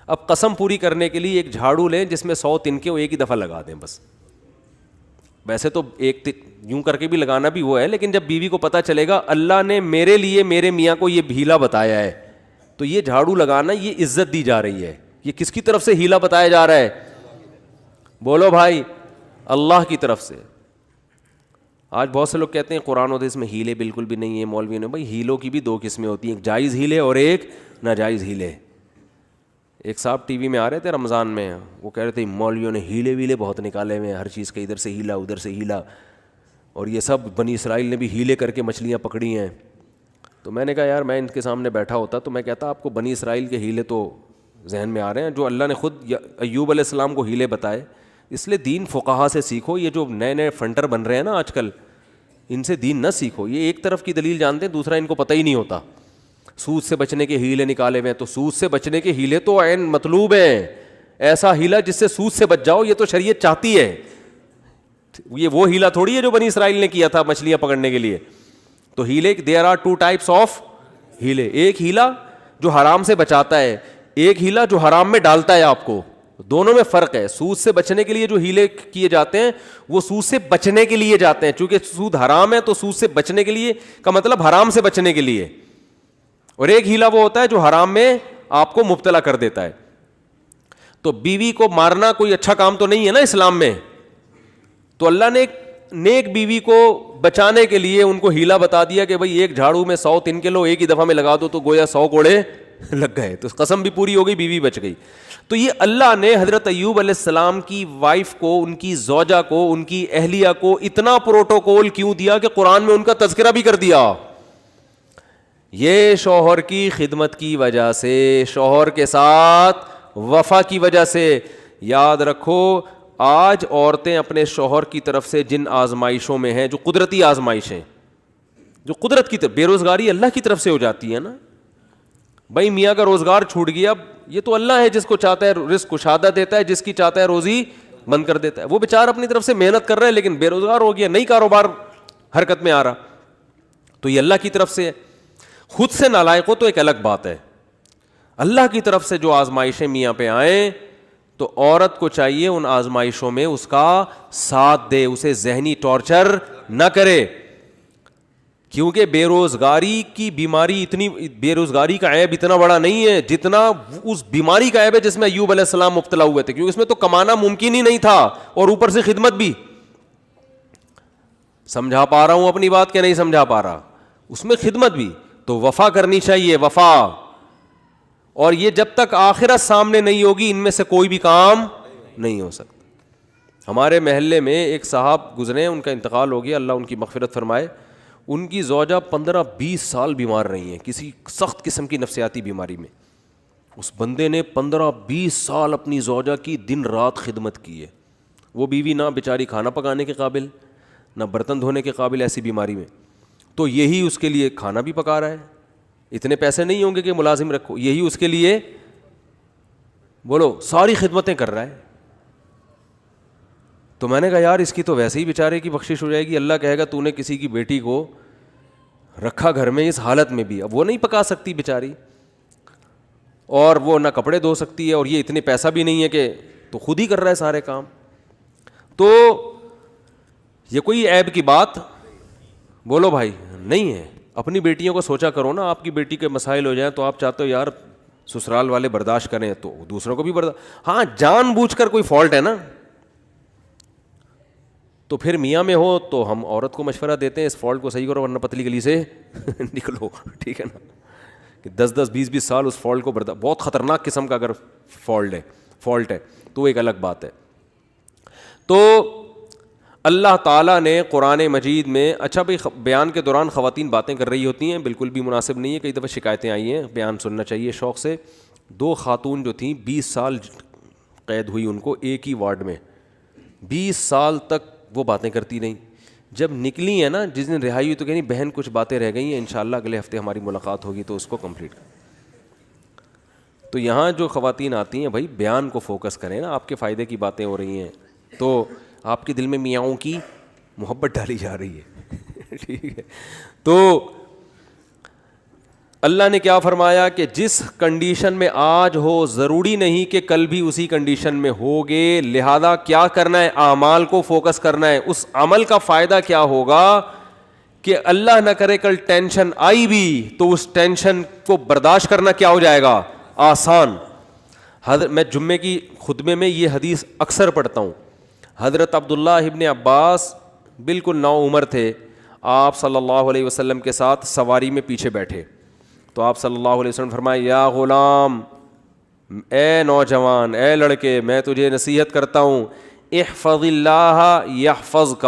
اب قسم پوری کرنے کے لیے ایک جھاڑو لیں جس میں 100 تنکے وہ ایک ہی دفعہ لگا دیں بس. ویسے تو ایک یوں کر کے بھی لگانا بھی وہ ہے, لیکن جب بیوی کو پتہ چلے گا اللہ نے میرے لیے میرے میاں کو یہ ہیلا بتایا ہے, تو یہ جھاڑو لگانا یہ عزت دی جا رہی ہے. یہ کس کی طرف سے ہیلا بتایا جا رہا ہے؟ بولو بھائی, اللہ کی طرف سے. آج بہت سے لوگ کہتے ہیں قرآن و حدیث میں ہیلے بالکل بھی نہیں ہے مولویوں نے. بھائی ہیلوں کی بھی دو قسمیں ہوتی ہیں, ایک جائز ہیلے اور ایک ناجائز ہیلے. ایک صاحب ٹی وی میں آ رہے تھے رمضان میں, وہ کہہ رہے تھے مولویوں نے ہیلے ویلے بہت نکالے ہوئے ہیں, ہر چیز کا ادھر سے ہیلا ادھر سے ہیلا, اور یہ سب بنی اسرائیل نے بھی ہیلے کر کے مچھلیاں پکڑی ہیں. تو میں نے کہا یار میں ان کے سامنے بیٹھا ہوتا تو میں کہتا آپ کو بنی اسرائیل کے ہیلے تو ذہن میں آ رہے ہیں, جو اللہ نے خود ایوب علیہ السلام کو ہیلے بتائے. اس لیے دین فقہا سے سیکھو. یہ جو نئے نئے فنٹر بن رہے ہیں نا آج کل, ان سے دین نہ سیکھو. یہ ایک طرف کی دلیل جانتے ہیں, دوسرا ان کو پتہ ہی نہیں ہوتا. سود سے بچنے کے ہیلے نکالے ہوئے ہیں, تو سود سے بچنے کے ہیلے تو عین مطلوب ہیں. ایسا ہیلا جس سے سود سے بچ جاؤ, یہ تو شریعت چاہتی ہے. یہ وہ ہیلا تھوڑی ہے جو بنی اسرائیل نے کیا تھا مچھلیاں پکڑنے کے لیے. تو ہیلے there are two types of ہیلے. ایک ہیلا جو حرام سے بچاتا ہے, ایک ہیلا جو حرام میں ڈالتا ہے آپ کو. دونوں میں فرق ہے. سود سے بچنے کے لیے جو ہیلے کیے جاتے ہیں وہ سود سے بچنے کے لیے جاتے ہیں, چونکہ سود حرام ہے تو سود سے بچنے کے لیے کا مطلب حرام سے بچنے کے لیے. اور ایک ہیلا وہ ہوتا ہے جو حرام میں آپ کو مبتلا کر دیتا ہے. تو بیوی کو مارنا کوئی اچھا کام تو نہیں ہے نا اسلام میں. تو اللہ نے ایک نیک بیوی کو بچانے کے لیے ان کو ہیلا بتا دیا کہ بھئی ایک جھاڑو میں 100 تن کے لو ایک ہی دفعہ میں لگا دو, تو گویا 100 کوڑے لگ گئے. تو قسم بھی پوری ہو گئی, بیوی بچ گئی. تو یہ اللہ نے حضرت ایوب علیہ السلام کی وائف کو, ان کی زوجہ کو, ان کی اہلیہ کو اتنا پروٹوکول کیوں دیا کہ قرآن میں ان کا تذکرہ بھی کر دیا. یہ شوہر کی خدمت کی وجہ سے, شوہر کے ساتھ وفا کی وجہ سے. یاد رکھو آج عورتیں اپنے شوہر کی طرف سے جن آزمائشوں میں ہیں, جو قدرتی آزمائشیں, جو قدرت کی طرف, بے روزگاری اللہ کی طرف سے ہو جاتی ہے نا. بھائی میاں کا روزگار چھوٹ گیا, یہ تو اللہ ہے جس کو چاہتا ہے رزق کشادہ دیتا ہے, جس کی چاہتا ہے روزی بند کر دیتا ہے. وہ بیچارہ اپنی طرف سے محنت کر رہا ہے لیکن بے روزگار ہو گیا, نئی کاروبار حرکت میں آ رہا, تو یہ اللہ کی طرف سے ہے. خود سے نالائق ہو تو ایک الگ بات ہے. اللہ کی طرف سے جو آزمائشیں میاں پہ آئیں تو عورت کو چاہیے ان آزمائشوں میں اس کا ساتھ دے, اسے ذہنی ٹارچر نہ کرے. کیونکہ بے روزگاری کی بیماری اتنی, بے روزگاری کا عیب اتنا بڑا نہیں ہے جتنا اس بیماری کا عیب ہے جس میں ایوب علیہ السلام مبتلا ہوئے تھے. کیونکہ اس میں تو کمانا ممکن ہی نہیں تھا اور اوپر سے خدمت بھی. سمجھا پا رہا ہوں اپنی بات کہ نہیں سمجھا پا رہا؟ اس میں خدمت بھی. تو وفا کرنی چاہیے, وفا. اور یہ جب تک آخرت سامنے نہیں ہوگی ان میں سے کوئی بھی کام نہیں ہو سکتا. ہمارے محلے میں ایک صاحب گزرے, ان کا انتقال ہو گیا, اللہ ان کی مغفرت فرمائے. ان کی زوجہ 15-20 سال بیمار رہی ہیں کسی سخت قسم کی نفسیاتی بیماری میں. اس بندے نے 15-20 سال اپنی زوجہ کی دن رات خدمت کی ہے. وہ بیوی نہ بیچاری کھانا پکانے کے قابل, نہ برتن دھونے کے قابل ایسی بیماری میں. تو یہی اس کے لیے کھانا بھی پکا رہا ہے. اتنے پیسے نہیں ہوں گے کہ ملازم رکھو, یہی اس کے لیے بولو ساری خدمتیں کر رہا ہے. تو میں نے کہا یار اس کی تو ویسے ہی بیچارے کی بخشش ہو جائے گی. اللہ کہے گا تو نے کسی کی بیٹی کو رکھا گھر میں اس حالت میں بھی, اب وہ نہیں پکا سکتی بیچاری, اور وہ نہ کپڑے دھو سکتی ہے, اور یہ اتنے پیسہ بھی نہیں ہے کہ, تو خود ہی کر رہا ہے سارے کام. تو یہ کوئی عیب کی بات بولو بھائی نہیں ہے. اپنی بیٹیوں کو سوچا کرو نا, آپ کی بیٹی کے مسائل ہو جائیں تو آپ چاہتے ہو یار سسرال والے برداشت کریں تو دوسروں کو بھی برداشت. ہاں جان بوجھ کر کوئی فالٹ ہے نا تو پھر میاں میں ہو تو ہم عورت کو مشورہ دیتے ہیں اس فالٹ کو صحیح کرو ورنہ پتلی گلی سے نکلو, ٹھیک ہے نا. کہ 10-20 سال اس فالٹ کو بہت خطرناک قسم کا اگر فالٹ ہے تو ایک الگ بات ہے. تو اللہ تعالیٰ نے قرآن مجید میں, اچھا بھائی بیان کے دوران خواتین باتیں کر رہی ہوتی ہیں, بالکل بھی مناسب نہیں ہے. کئی دفعہ شکایتیں آئی ہیں, بیان سننا چاہیے شوق سے. 2 خاتون جو تھیں 20 سال قید ہوئی ان کو ایک ہی وارڈ میں, 20 سال تک وہ باتیں کرتی رہیں. جب نکلی ہیں نا, جس دن رہائی ہوئی تو کہیں بہن کچھ باتیں رہ گئی ہیں, انشاءاللہ اگلے ہفتے ہماری ملاقات ہوگی تو اس کو کمپلیٹ کریں. تو یہاں جو خواتین آتی ہیں بھائی بیان کو فوکس کریں نا, آپ کے فائدے کی باتیں ہو رہی ہیں تو آپ کے دل میں میاؤں کی محبت ڈالی جا رہی ہے, ٹھیک ہے. تو اللہ نے کیا فرمایا کہ جس کنڈیشن میں آج ہو ضروری نہیں کہ کل بھی اسی کنڈیشن میں ہوگے, لہذا کیا کرنا ہے, اعمال کو فوکس کرنا ہے. اس عمل کا فائدہ کیا ہوگا کہ اللہ نہ کرے کل ٹینشن آئی بھی تو اس ٹینشن کو برداشت کرنا کیا ہو جائے گا, آسان. میں جمعے کی خطبے میں یہ حدیث اکثر پڑھتا ہوں. حضرت عبداللہ ابن عباس بالکل نو عمر تھے, آپ صلی اللہ علیہ وسلم کے ساتھ سواری میں پیچھے بیٹھے, تو آپ صلی اللہ علیہ وسلم فرمائے یا غلام, اے نوجوان, اے لڑکے, میں تجھے نصیحت کرتا ہوں, احفظ اللہ یحفظک,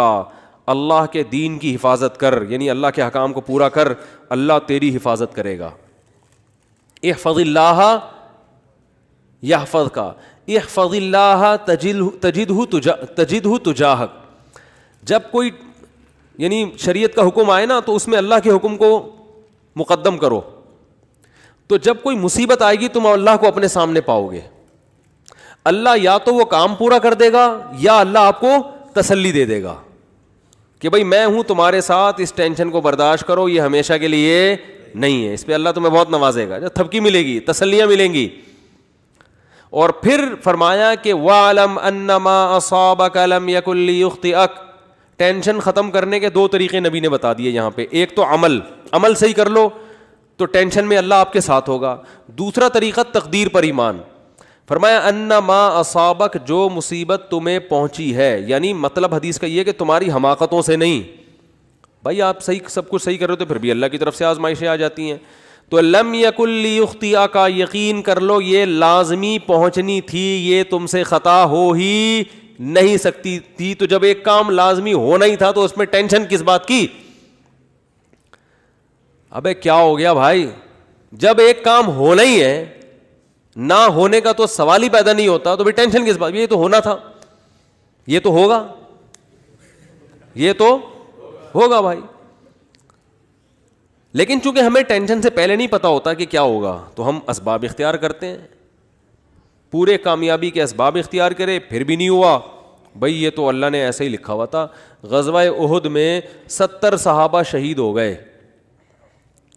اللہ کے دین کی حفاظت کر, یعنی اللہ کے احکام کو پورا کر, اللہ تیری حفاظت کرے گا. احفظ اللہ یحفظک, احفظ اللہ تجدہ تجاہک. جب کوئی یعنی شریعت کا حکم آئے نا تو اس میں اللہ کے حکم کو مقدم کرو, تو جب کوئی مصیبت آئے گی تم اللہ کو اپنے سامنے پاؤ گے. اللہ یا تو وہ کام پورا کر دے گا یا اللہ آپ کو تسلی دے دے گا کہ بھائی میں ہوں تمہارے ساتھ, اس ٹینشن کو برداشت کرو, یہ ہمیشہ کے لیے نہیں ہے, اس پہ اللہ تمہیں بہت نوازے گا, تھپکی ملے گی, تسلیاں ملیں گی. اور پھر فرمایا کہ وَعْلَمْ أَنَّمَا أَصَابَكَ لَمْ يَكُنْ لِيُخْطِئَكَ. ٹینشن ختم کرنے کے دو طریقے نبی نے بتا دیے یہاں پہ. ایک تو عمل صحیح کر لو تو ٹینشن میں اللہ آپ کے ساتھ ہوگا. دوسرا طریقہ تقدیر پر ایمان. فرمایا انما اصابک, جو مصیبت تمہیں پہنچی ہے, یعنی مطلب حدیث کا یہ کہ تمہاری حماقتوں سے نہیں. بھائی آپ صحیح سب کچھ صحیح کر رہے ہو تو پھر بھی اللہ کی طرف سے آزمائشیں آ جاتی ہیں. تو لم یکن لیخطئک, یقین کر لو یہ لازمی پہنچنی تھی, یہ تم سے خطا ہو ہی نہیں سکتی تھی. تو جب ایک کام لازمی ہونا ہی تھا تو اس میں ٹینشن کس بات کی؟ ابے کیا ہو گیا بھائی, جب ایک کام ہونا ہی ہے, نہ ہونے کا تو سوال ہی پیدا نہیں ہوتا, تو بھی ٹینشن کس بات؟ یہ تو ہونا تھا, یہ تو ہوگا, یہ تو ہوگا بھائی. لیکن چونکہ ہمیں ٹینشن سے پہلے نہیں پتا ہوتا کہ کیا ہوگا, تو ہم اسباب اختیار کرتے ہیں. پورے کامیابی کے اسباب اختیار کرے, پھر بھی نہیں ہوا. بھائی یہ تو اللہ نے ایسے ہی لکھا ہوا تھا. غزوہ احد میں 70 صحابہ شہید ہو گئے.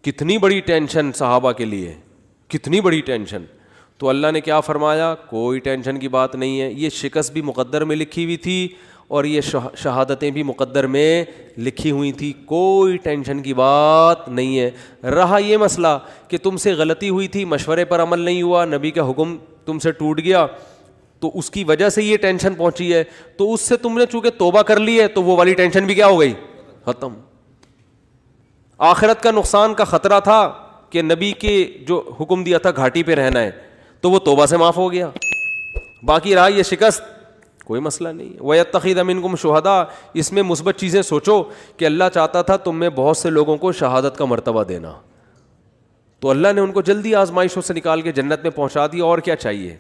کتنی بڑی ٹینشن صحابہ کے لیے, کتنی بڑی ٹینشن. تو اللہ نے کیا فرمایا, کوئی ٹینشن کی بات نہیں ہے, یہ شکست بھی مقدر میں لکھی ہوئی تھی اور یہ شہادتیں بھی مقدر میں لکھی ہوئی تھی, کوئی ٹینشن کی بات نہیں ہے. رہا یہ مسئلہ کہ تم سے غلطی ہوئی تھی, مشورے پر عمل نہیں ہوا, نبی کا حکم تم سے ٹوٹ گیا, تو اس کی وجہ سے یہ ٹینشن پہنچی ہے, تو اس سے تم نے چونکہ توبہ کر لی ہے تو وہ والی ٹینشن بھی کیا ہو گئی, ختم. آخرت کا نقصان کا خطرہ تھا کہ نبی کے جو حکم دیا تھا گھاٹی پہ رہنا ہے, تو وہ توبہ سے معاف ہو گیا. باقی رہا یہ شکست, کوئی مسئلہ نہیں. وَيَتَّخِذَ مِنْكُمْ شُهَدَاءَ, اس میں مثبت چیزیں سوچو کہ اللہ چاہتا تھا تم میں بہت سے لوگوں کو شہادت کا مرتبہ دینا, تو اللہ نے ان کو جلدی آزمائشوں سے نکال کے جنت میں پہنچا دیا. اور کیا چاہیے.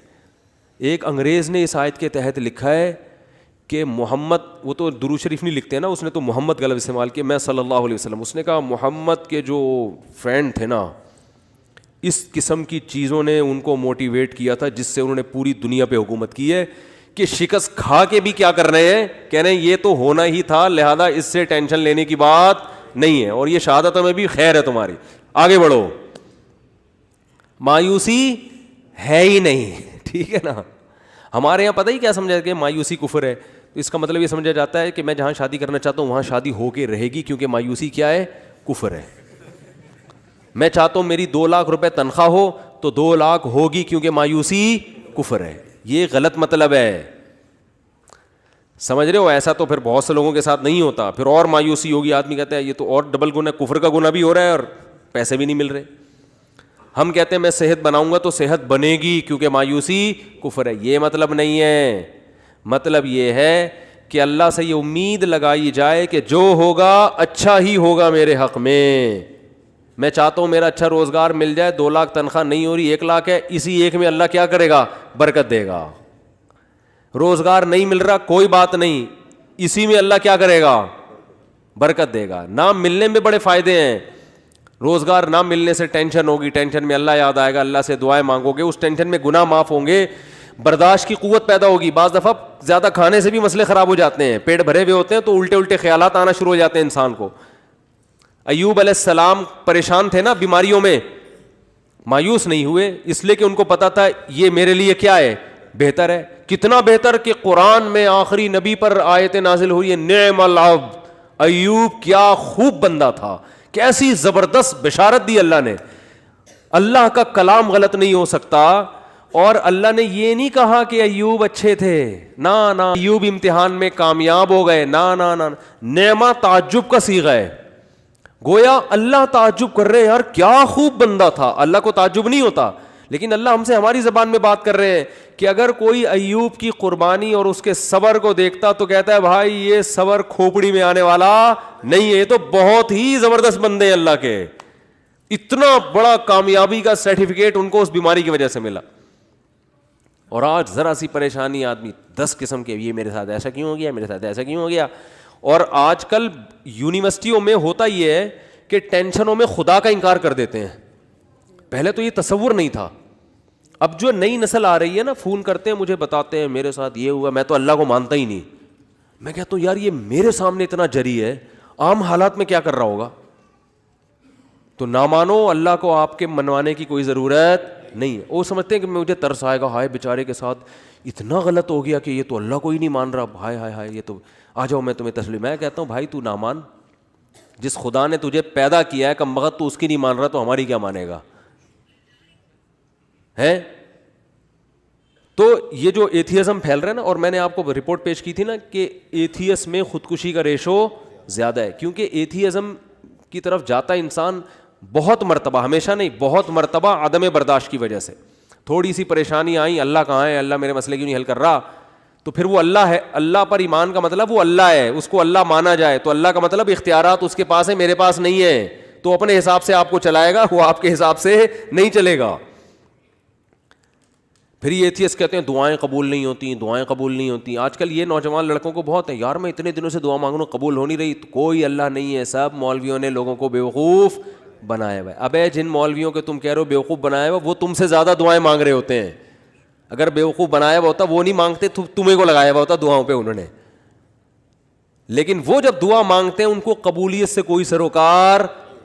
ایک انگریز نے اس آیت کے تحت لکھا ہے کہ محمد, وہ تو درود شریف نہیں لکھتے نا, اس نے تو محمد غلط استعمال کیا, میں صلی اللہ علیہ وسلم. اس نے کہا محمد کے جو فرینڈ تھے نا, اس قسم کی چیزوں نے ان کو موٹیویٹ کیا تھا جس سے انہوں نے پوری دنیا پہ حکومت کی ہے, کہ شکست کھا کے بھی کیا کر رہے ہیں, کہہ رہے ہیں یہ تو ہونا ہی تھا, لہذا اس سے ٹینشن لینے کی بات نہیں ہے, اور یہ شہادتوں میں بھی خیر ہے تمہاری, آگے بڑھو, مایوسی ہے ہی نہیں. ٹھیک ہے نا. ہمارے یہاں پتہ ہی کیا سمجھا کہ مایوسی کفر ہے, تو اس کا مطلب یہ سمجھا جاتا ہے کہ میں جہاں شادی کرنا چاہتا ہوں وہاں شادی ہو کے رہے گی, کیونکہ مایوسی کیا ہے, کفر ہے. میں چاہتا ہوں میری 2 لاکھ روپے تنخواہ ہو تو 2 لاکھ ہوگی, کیونکہ مایوسی کفر ہے. یہ غلط مطلب ہے, سمجھ رہے ہو. ایسا تو پھر بہت سے لوگوں کے ساتھ نہیں ہوتا, پھر اور مایوسی ہوگی, آدمی کہتا ہے یہ تو اور ڈبل گناہ, کفر کا گناہ بھی ہو رہا ہے اور پیسے بھی نہیں مل رہے. ہم کہتے ہیں میں صحت بناؤں گا تو صحت بنے گی کیونکہ مایوسی کفر ہے. یہ مطلب نہیں ہے. مطلب یہ ہے کہ اللہ سے یہ امید لگائی جائے کہ جو ہوگا اچھا ہی ہوگا میرے حق میں. میں چاہتا ہوں میرا اچھا روزگار مل جائے, 2 لاکھ تنخواہ نہیں ہو رہی, 1 لاکھ ہے, اسی 1 میں اللہ کیا کرے گا, برکت دے گا. روزگار نہیں مل رہا, کوئی بات نہیں, اسی میں اللہ کیا کرے گا, برکت دے گا. نہ ملنے میں بڑے فائدے ہیں. روزگار نہ ملنے سے ٹینشن ہوگی, ٹینشن میں اللہ یاد آئے گا, اللہ سے دعائیں مانگو گے, اس ٹینشن میں گناہ معاف ہوں گے, برداشت کی قوت پیدا ہوگی. بعض دفعہ زیادہ کھانے سے بھی مسئلے خراب ہو جاتے ہیں, پیٹ بھرے ہوئے ہوتے ہیں تو الٹے الٹے خیالات آنا شروع ہو جاتے ہیں انسان کو. ایوب علیہ السلام پریشان تھے نا بیماریوں میں, مایوس نہیں ہوئے, اس لیے کہ ان کو پتا تھا یہ میرے لیے کیا ہے, بہتر ہے. کتنا بہتر کہ قرآن میں آخری نبی پر آیتیں نازل ہوئی ہیں, نعم العبد, ایوب کیا خوب بندہ تھا, کیسی زبردست بشارت دی اللہ نے. اللہ کا کلام غلط نہیں ہو سکتا, اور اللہ نے یہ نہیں کہا کہ ایوب اچھے تھے، نا نا، ایوب امتحان میں کامیاب ہو گئے، نا نا نا، نعمہ تعجب کا صیغہ ہے، گویا اللہ تعجب کر رہے ہیں یار کیا خوب بندہ تھا، اللہ کو تعجب نہیں ہوتا، لیکن اللہ ہم سے ہماری زبان میں بات کر رہے ہیں کہ اگر کوئی ایوب کی قربانی اور اس کے صبر کو دیکھتا تو کہتا ہے بھائی یہ صبر کھوپڑی میں آنے والا نہیں ہے، یہ تو بہت ہی زبردست بندے ہیں اللہ کے، اتنا بڑا کامیابی کا سرٹیفکیٹ ان کو اس بیماری کی وجہ سے ملا۔ اور آج ذرا سی پریشانی آدمی 10 قسم کے، یہ میرے ساتھ ایسا کیوں ہو گیا، میرے ساتھ ایسا کیوں ہو گیا۔ اور آج کل یونیورسٹیوں میں ہوتا یہ ہے کہ ٹینشنوں میں خدا کا انکار کر دیتے ہیں، پہلے تو یہ تصور نہیں تھا، اب جو نئی نسل آ رہی ہے نا، فون کرتے ہیں مجھے، بتاتے ہیں میرے ساتھ یہ ہوا، میں تو اللہ کو مانتا ہی نہیں، میں کہتا ہوں یار یہ میرے سامنے اتنا جری ہے، عام حالات میں کیا کر رہا ہوگا۔ تو نہ مانو، اللہ کو آپ کے منوانے کی کوئی ضرورت نہیں ہے۔ وہ سمجھتے ہیں کہ مجھے ترس آئے گا، ہائے بیچارے کے ساتھ اتنا غلط ہو گیا کہ یہ تو اللہ کو ہی نہیں مان رہا، ہائے ہائے ہائے، یہ تو آ جاؤ میں تمہیں تسلیم۔ میں کہتا ہوں بھائی تو نہ مان، جس خدا نے تجھے پیدا کیا ہے کم وقت تو اس کی نہیں مان رہا تو ہماری کیا مانے گا ہے۔ تو یہ جو ایتھیزم پھیل رہا ہے نا، اور میں نے آپ کو رپورٹ پیش کی تھی نا کہ ایتھیس میں خودکشی کا ریشو زیادہ ہے، کیونکہ ایتھیزم کی طرف جاتا انسان بہت مرتبہ، ہمیشہ نہیں، بہت مرتبہ عدم برداشت کی وجہ سے، تھوڑی سی پریشانی آئی، اللہ کہاں ہے، اللہ میرے مسئلے کیوں نہیں حل کر رہا، تو پھر وہ اللہ ہے، اللہ پر ایمان کا مطلب وہ اللہ ہے، اس کو اللہ مانا جائے، تو اللہ کا مطلب اختیارات اس کے پاس ہے، میرے پاس نہیں ہے، تو اپنے حساب سے آپ کو چلائے گا، وہ آپ کے حساب سے نہیں چلے گا۔ پھر یہ ایتھیس کہتے ہیں دعائیں قبول نہیں ہوتی، دعائیں قبول نہیں ہوتی۔ آج کل یہ نوجوان لڑکوں کو بہت ہے، یار میں اتنے دنوں سے دعا مانگ رہا ہوں قبول ہو نہیں رہی، تو کوئی اللہ نہیں ہے، سب مولویوں نے لوگوں کو بیوقوف بنایا ہوا ہے۔ ابے جن مولویوں کے تم کہہ رہے ہو بیوقوف بنایا ہوا، وہ تم سے زیادہ دعائیں مانگ رہے ہوتے ہیں، اگر بیوقوف بنایا ہوا ہوتا وہ نہیں مانگتے، تمہیں کو لگایا ہوا ہوتا دعاؤں پہ انہوں نے، لیکن وہ جب دعا مانگتے ہیں ان کو قبولیت سے کوئی سروکار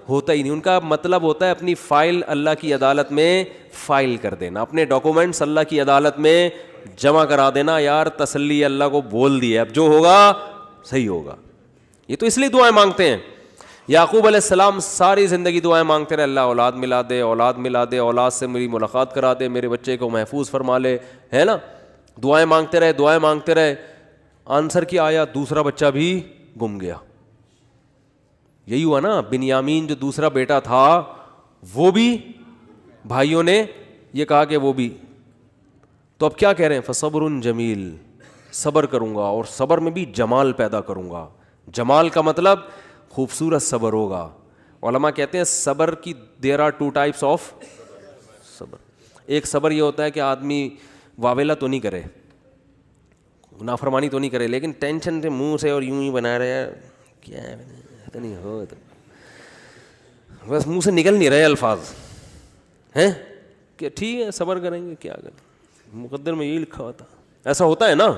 ہوتا ہی نہیں، ان کا مطلب ہوتا ہے اپنی فائل اللہ کی عدالت میں فائل کر دینا، اپنے ڈاکومنٹس اللہ کی عدالت میں جمع کرا دینا، یار تسلی اللہ کو بول دی ہے، اب جو ہوگا صحیح ہوگا۔ یہ تو اس لیے دعائیں مانگتے ہیں۔ یعقوب علیہ السلام ساری زندگی دعائیں مانگتے رہے، اللہ اولاد ملا دے، اولاد ملا دے، اولاد سے میری ملاقات کرا دے، میرے بچے کو محفوظ فرما لے، ہے نا، دعائیں مانگتے رہے، دعائیں مانگتے رہے، آنسر کیا آیا، دوسرا بچہ بھی گم گیا۔ یہی ہوا نا، بنیامین جو دوسرا بیٹا تھا وہ بھی بھائیوں نے یہ کہا کہ وہ بھی، تو اب کیا کہہ رہے ہیں، فصبر جمیل، صبر کروں گا اور صبر میں بھی جمال پیدا کروں گا۔ جمال کا مطلب خوبصورت صبر ہوگا۔ علماء کہتے ہیں صبر کی دیر آر 2 ٹائپس آف صبر۔ ایک صبر یہ ہوتا ہے کہ آدمی واویلا تو نہیں کرے، نافرمانی تو نہیں کرے، لیکن ٹینشن سے منہ سے اور یوں ہی بنا رہے ہیں، کیا ہے نہیں ہو، بس منہ سے نکل نہیں رہے الفاظ ہیں کہ ٹھیک ہے صبر کریں گے، کیا کریں، مقدر میں یہی لکھا ہوتا، ایسا ہوتا ہے نا۔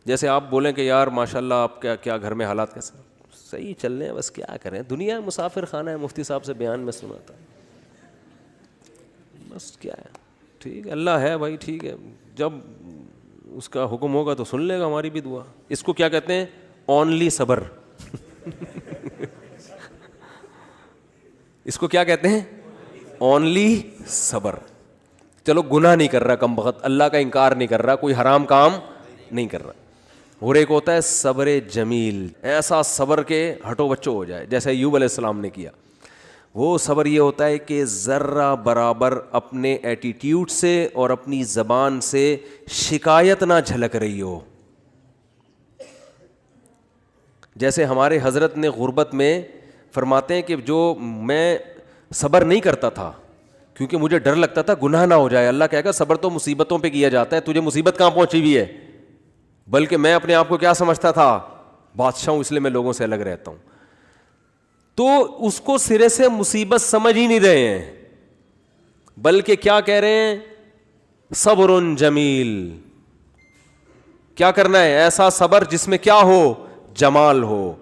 جیسے آپ بولیں کہ یار ماشاءاللہ آپ کیا گھر میں حالات کیسے، صحیح چل رہے ہیں، بس کیا کریں، دنیا مسافر خانہ ہے، مفتی صاحب سے بیان میں سنا تھا، بس کیا ہے، ٹھیک ہے اللہ ہے بھائی، ٹھیک ہے، جب اس کا حکم ہوگا تو سن لے گا ہماری بھی دعا۔ اس کو کیا کہتے ہیں، اونلی صبر۔ اس کو کیا کہتے ہیں، اونلی صبر۔ چلو گناہ نہیں کر رہا کم بخت، اللہ کا انکار نہیں کر رہا، کوئی حرام کام نہیں کر رہا، اور ایک ہوتا ہے صبر جمیل، ایسا صبر کے ہٹو بچو ہو جائے جیسے ایوب علیہ السلام نے کیا۔ وہ صبر یہ ہوتا ہے کہ ذرہ برابر اپنے ایٹیٹیوڈ سے اور اپنی زبان سے شکایت نہ جھلک رہی ہو۔ جیسے ہمارے حضرت نے غربت میں فرماتے ہیں کہ جو میں صبر نہیں کرتا تھا کیونکہ مجھے ڈر لگتا تھا گناہ نہ ہو جائے، اللہ کہے گا صبر تو مصیبتوں پہ کیا جاتا ہے، تجھے مصیبت کہاں پہنچی ہوئی ہے، بلکہ میں اپنے آپ کو کیا سمجھتا تھا، بادشاہ ہوں، اس لیے میں لوگوں سے الگ رہتا ہوں۔ تو اس کو سرے سے مصیبت سمجھ ہی نہیں رہے ہیں، بلکہ کیا کہہ رہے ہیں، صبر جمیل۔ کیا کرنا ہے، ایسا صبر جس میں کیا ہو، جمال ہو۔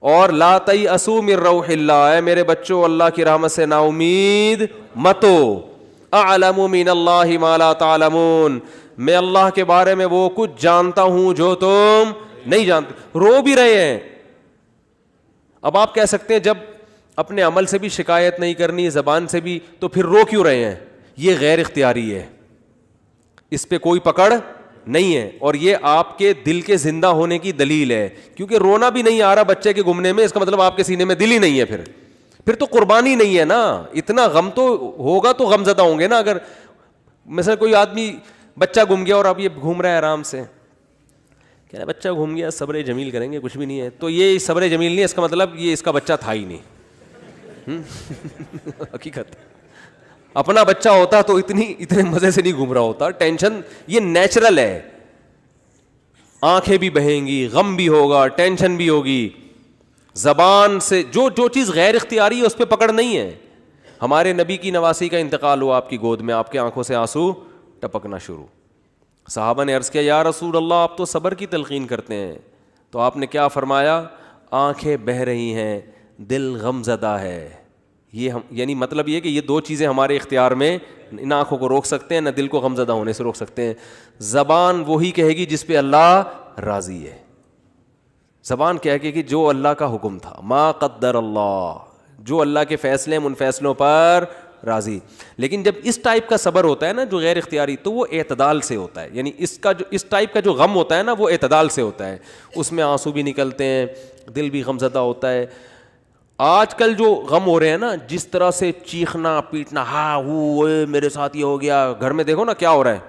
اور لا تیأسوا من روح اللہ، اے میرے بچوں اللہ کی رحمت سے نا امید مت ہو۔ اعلم من اللہ ما لا تعلمون، میں اللہ کے بارے میں وہ کچھ جانتا ہوں جو تم نہیں جانتے۔ رو بھی رہے ہیں، اب آپ کہہ سکتے ہیں جب اپنے عمل سے بھی شکایت نہیں کرنی، زبان سے بھی، تو پھر رو کیوں رہے ہیں؟ یہ غیر اختیاری ہے, اس پہ کوئی پکڑ نہیں ہے, اور یہ آپ کے دل کے زندہ ہونے کی دلیل ہے, کیونکہ رونا بھی نہیں آ رہا بچے کے گمنے میں, اس کا مطلب آپ کے سینے میں دل ہی نہیں ہے, پھر تو قربانی نہیں ہے نا. اتنا غم تو ہوگا تو غم زدہ ہوں گے نا. اگر مثلا کوئی آدمی بچہ گم گیا اور اب یہ گھوم رہا ہے آرام سے, کہہ رہا بچہ گھوم گیا, صبر جمیل کریں گے, کچھ بھی نہیں ہے, تو یہ صبر جمیل نہیں ہے, اس کا مطلب یہ اس کا بچہ تھا ہی نہیں. حقیقت اپنا بچہ ہوتا تو اتنے مزے سے نہیں گھوم رہا ہوتا. ٹینشن یہ نیچرل ہے, آنکھیں بھی بہیں گی, غم بھی ہوگا, ٹینشن بھی ہوگی. زبان سے جو چیز غیر اختیاری ہے اس پہ پکڑ نہیں ہے. ہمارے نبی کی نواسی کا انتقال ہوا آپ کی گود میں, آپ کے آنکھوں سے آنسو ٹپکنا شروع. صحابہ نے عرض کیا یا رسول اللہ آپ تو صبر کی تلقین کرتے ہیں, تو آپ نے کیا فرمایا, آنکھیں بہہ رہی ہیں, دل غم زدہ ہے. یہ یعنی مطلب یہ کہ یہ دو چیزیں ہمارے اختیار میں, نہ آنکھوں کو روک سکتے ہیں نہ دل کو غم زدہ ہونے سے روک سکتے ہیں. زبان وہی کہے گی جس پہ اللہ راضی ہے. زبان کہہ کے کہ جو اللہ کا حکم تھا, ما قدر اللہ, جو اللہ کے فیصلے ان فیصلوں پر راضی. لیکن جب اس ٹائپ کا صبر ہوتا ہے نا جو غیر اختیاری, تو وہ اعتدال سے ہوتا ہے. یعنی اس ٹائپ کا جو غم ہوتا ہے نا وہ اعتدال سے ہوتا ہے, اس میں آنسو بھی نکلتے ہیں, دل بھی غم زدہ ہوتا ہے. آج کل جو غم ہو رہے ہیں نا, جس طرح سے چیخنا پیٹنا, ہاں وہ میرے ساتھ یہ ہو گیا, گھر میں دیکھو نا کیا ہو رہا ہے.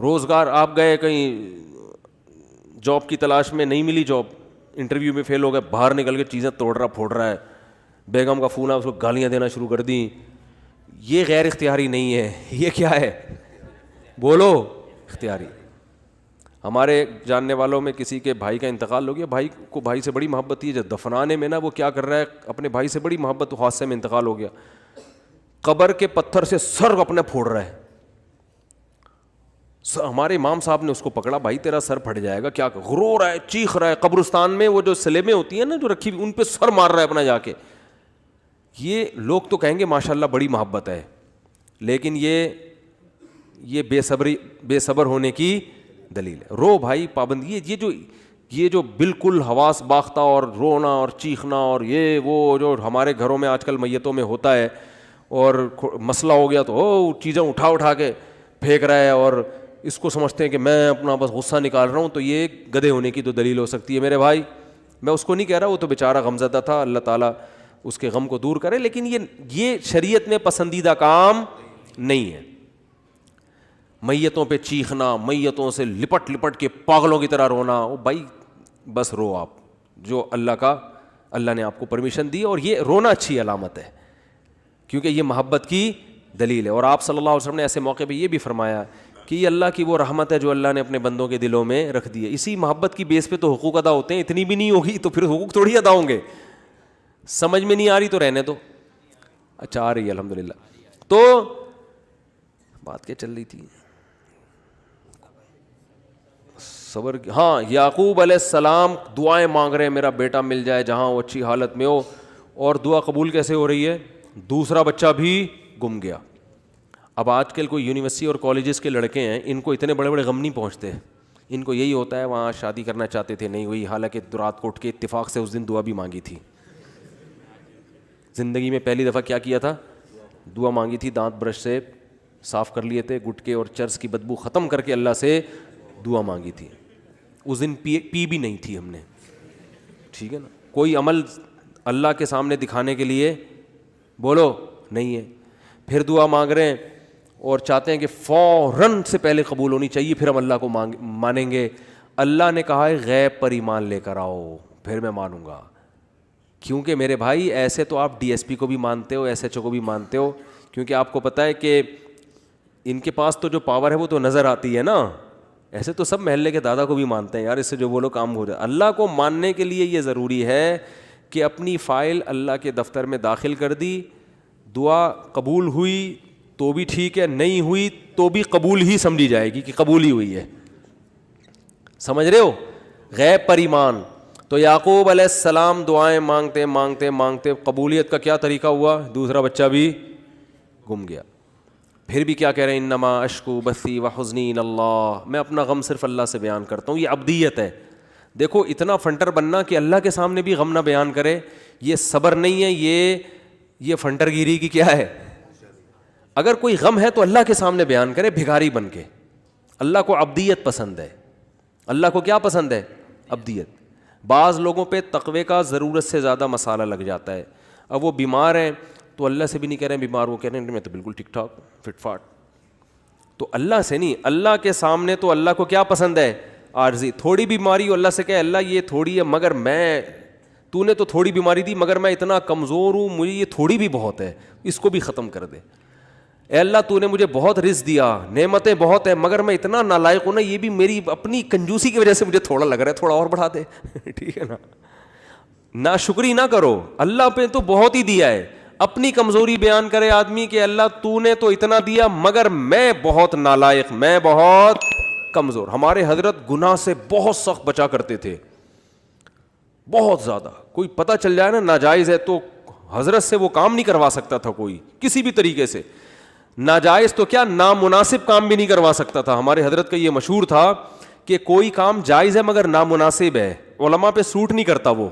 روزگار آپ گئے کہیں جاب کی تلاش میں, نہیں ملی جاب, انٹرویو میں فیل ہو گئے, باہر نکل کے چیزیں توڑ رہا پھوڑ رہا ہے, بیگم کا فون آ اس کو گالیاں دینا شروع کر دیں. یہ غیر اختیاری نہیں ہے, یہ کیا ہے, بولو اختیاری. ہمارے جاننے والوں میں کسی کے بھائی کا انتقال ہو گیا, بھائی کو بھائی سے بڑی محبت تھی, جب دفنانے میں نا وہ کیا کر رہا ہے, اپنے بھائی سے بڑی محبت, حادثے میں انتقال ہو گیا, قبر کے پتھر سے سر اپنے پھوڑ رہا ہے. ہمارے امام صاحب نے اس کو پکڑا, بھائی تیرا سر پھٹ جائے گا, کیا رو رہا ہے, چیخ رہا ہے. قبرستان میں وہ جو سلیبیں ہوتی ہیں نا جو رکھی ان پہ سر مار رہا ہے اپنا جا کے. یہ لوگ تو کہیں گے ماشاءاللہ بڑی محبت ہے, لیکن یہ بے صبر ہونے کی دلیل ہے. رو بھائی پابندی, یہ جو بالکل حواس باختہ اور رونا اور چیخنا اور یہ وہ جو ہمارے گھروں میں آج کل میتوں میں ہوتا ہے, اور مسئلہ ہو گیا تو چیزیں اٹھا کے پھینک رہا ہے, اور اس کو سمجھتے ہیں کہ میں اپنا بس غصہ نکال رہا ہوں, تو یہ گدھے ہونے کی تو دلیل ہو سکتی ہے. میرے بھائی میں اس کو نہیں کہہ رہا, وہ تو بیچارہ غمزدہ تھا, اللہ تعالیٰ اس کے غم کو دور کرے, لیکن یہ شریعت میں پسندیدہ کام نہیں ہے. میتوں پہ چیخنا, میتوں سے لپٹ کے پاگلوں کی طرح رونا, او بھائی بس رو آپ, جو اللہ نے آپ کو پرمیشن دی, اور یہ رونا اچھی علامت ہے کیونکہ یہ محبت کی دلیل ہے. اور آپ صلی اللہ علیہ وسلم نے ایسے موقع پہ یہ بھی فرمایا کہ یہ اللہ کی وہ رحمت ہے جو اللہ نے اپنے بندوں کے دلوں میں رکھ دی ہے. اسی محبت کی بیس پہ تو حقوق ادا ہوتے ہیں, اتنی بھی نہیں ہوگی تو پھر حقوق تھوڑی ادا ہوں گے. سمجھ میں نہیں آ رہی تو رہنے دو. اچھا آ رہی ہے الحمدللہ. تو بات کیا چل رہی تھی, صبر. ہاں, یعقوب علیہ السلام دعائیں مانگ رہے ہیں میرا بیٹا مل جائے جہاں وہ اچھی حالت میں ہو, اور دعا قبول کیسے ہو رہی ہے, دوسرا بچہ بھی گم گیا. اب آج کل کوئی یونیورسٹی اور کالجز کے لڑکے ہیں, ان کو اتنے بڑے غم نہیں پہنچتے, ان کو یہی ہوتا ہے وہاں شادی کرنا چاہتے تھے نہیں ہوئی, حالانکہ رات کو اٹھ کے اتفاق سے اس دن دعا بھی مانگی تھی, زندگی میں پہلی دفعہ کیا کیا تھا, دعا مانگی تھی, دانت برش سے صاف کر لیے تھے, گٹکے اور چرس کی بدبو ختم کر کے اللہ سے دعا مانگی تھی. اس دن پی بھی نہیں تھی ہم نے, ٹھیک ہے نا. کوئی عمل اللہ کے سامنے دکھانے کے لیے بولو نہیں ہے. پھر دعا مانگ رہے ہیں اور چاہتے ہیں کہ فوراً سے پہلے قبول ہونی چاہیے, پھر ہم اللہ کو مانیں گے. اللہ نے کہا ہے غیب پر ایمان لے کر آؤ پھر میں مانوں گا. کیونکہ میرے بھائی ایسے تو آپ ڈی ایس پی کو بھی مانتے ہو, ایس ایچ او کو بھی مانتے ہو, کیونکہ آپ کو پتہ ہے کہ ان کے پاس تو جو پاور ہے وہ تو نظر آتی ہے نا. ایسے تو سب محلے کے دادا کو بھی مانتے ہیں, یار اس سے جو بولو کام ہو جائے. اللہ کو ماننے کے لیے یہ ضروری ہے کہ اپنی فائل اللہ کے دفتر میں داخل کر دی, دعا قبول ہوئی تو بھی ٹھیک ہے, نہیں ہوئی تو بھی قبول ہی سمجھی جائے گی کہ قبول ہی ہوئی ہے. سمجھ رہے ہو, غیب پر ایمان. تو یعقوب علیہ السلام دعائیں مانگتے مانگتے مانگتے قبولیت کا کیا طریقہ ہوا, دوسرا بچہ بھی گم گیا. پھر بھی کیا کہہ رہے ہیں, انما اشکو بثی وحزنی الی اللہ, میں اپنا غم صرف اللہ سے بیان کرتا ہوں. یہ عبدیت ہے. دیکھو اتنا فنٹر بننا کہ اللہ کے سامنے بھی غم نہ بیان کرے, یہ صبر نہیں ہے, یہ فنٹر گیری کی کیا ہے, اگر کوئی غم ہے تو اللہ کے سامنے بیان کرے بھکاری بن کے. اللہ کو عبدیت پسند ہے. اللہ کو کیا پسند ہے؟ عبدیت. بعض لوگوں پہ تقوی کا ضرورت سے زیادہ مسالہ لگ جاتا ہے. اب وہ بیمار ہیں تو اللہ سے بھی نہیں کہہ رہے ہیں بیمار, وہ کہہ رہے ہیں میں تو بالکل ٹھیک ٹھاک فٹ فاٹ. تو اللہ سے نہیں, اللہ کے سامنے تو اللہ کو کیا پسند ہے؟ عارضی. تھوڑی بیماری ہو اللہ سے کہے اللہ یہ تھوڑی ہے مگر تو نے تو تھوڑی بیماری دی مگر میں اتنا کمزور ہوں, مجھے یہ تھوڑی بھی بہت ہے, اس کو بھی ختم کر دے. اے اللہ تو نے مجھے بہت رزق دیا, نعمتیں بہت ہیں مگر میں اتنا نالائق ہوں نا, یہ بھی میری اپنی کنجوسی کی وجہ سے مجھے تھوڑا لگ رہا ہے, تھوڑا اور بڑھا دے. ٹھیک ہے نا, ناشکری نہ کرو, اللہ پہ تو بہت ہی دیا ہے. اپنی کمزوری بیان کرے آدمی کہ اللہ تو نے تو اتنا دیا مگر میں بہت نالائق, میں بہت کمزور. ہمارے حضرت گناہ سے بہت سخت بچا کرتے تھے, بہت زیادہ. کوئی پتہ چل جائے نا ناجائز ہے تو حضرت سے وہ کام نہیں کروا سکتا تھا کوئی کسی بھی طریقے سے. ناجائز تو کیا نامناسب کام بھی نہیں کروا سکتا تھا. ہمارے حضرت کا یہ مشہور تھا کہ کوئی کام جائز ہے مگر نامناسب ہے, علماء پہ سوٹ نہیں کرتا, وہ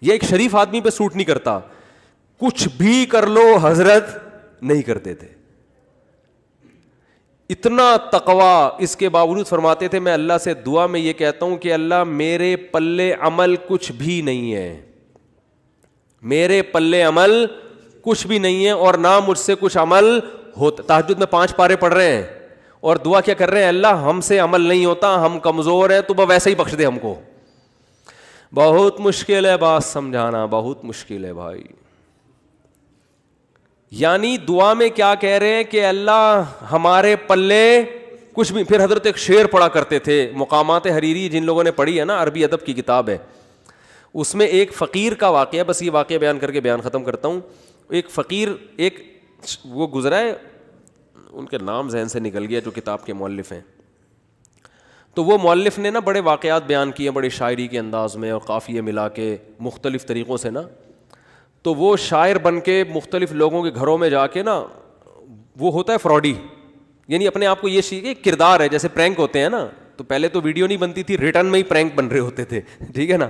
یہ ایک شریف آدمی پہ سوٹ نہیں کرتا, کچھ بھی کر لو حضرت نہیں کرتے تھے. اتنا تقویٰ. اس کے باوجود فرماتے تھے میں اللہ سے دعا میں یہ کہتا ہوں کہ اللہ میرے پلے عمل کچھ بھی نہیں ہے, میرے پلے عمل کچھ بھی نہیں ہے اور نہ مجھ سے کچھ عمل ہوتا. تہجد میں 5 پارے پڑھ رہے ہیں اور دعا کیا کر رہے ہیں, اللہ ہم سے عمل نہیں ہوتا, ہم کمزور ہیں, تو ویسے ہی بخش دے ہم کو. بہت مشکل ہے بات سمجھانا, بہت مشکل ہے بھائی. یعنی دعا میں کیا کہہ رہے ہیں کہ اللہ ہمارے پلے کچھ بھی. پھر حضرت ایک شعر پڑھا کرتے تھے, مقامات حریری جن لوگوں نے پڑھی ہے نا, عربی ادب کی کتاب ہے, اس میں ایک فقیر کا واقعہ, بس یہ واقعہ بیان کر کے بیان ختم کرتا ہوں. ایک فقیر, ایک وہ گزرا ہے, ان کے نام ذہن سے نکل گیا جو کتاب کے مؤلف ہیں. تو وہ مؤلف نے نا بڑے واقعات بیان کیے, بڑے شاعری کے انداز میں اور قافیے ملا کے مختلف طریقوں سے نا. تو وہ شاعر بن کے مختلف لوگوں کے گھروں میں جا کے نا, وہ ہوتا ہے فراڈی, یعنی اپنے آپ کو یہ سیکھے کردار ہے, جیسے پرینک ہوتے ہیں نا, تو پہلے تو ویڈیو نہیں بنتی تھی, ریٹرن میں ہی پرینک بن رہے ہوتے تھے. ٹھیک ہے نا.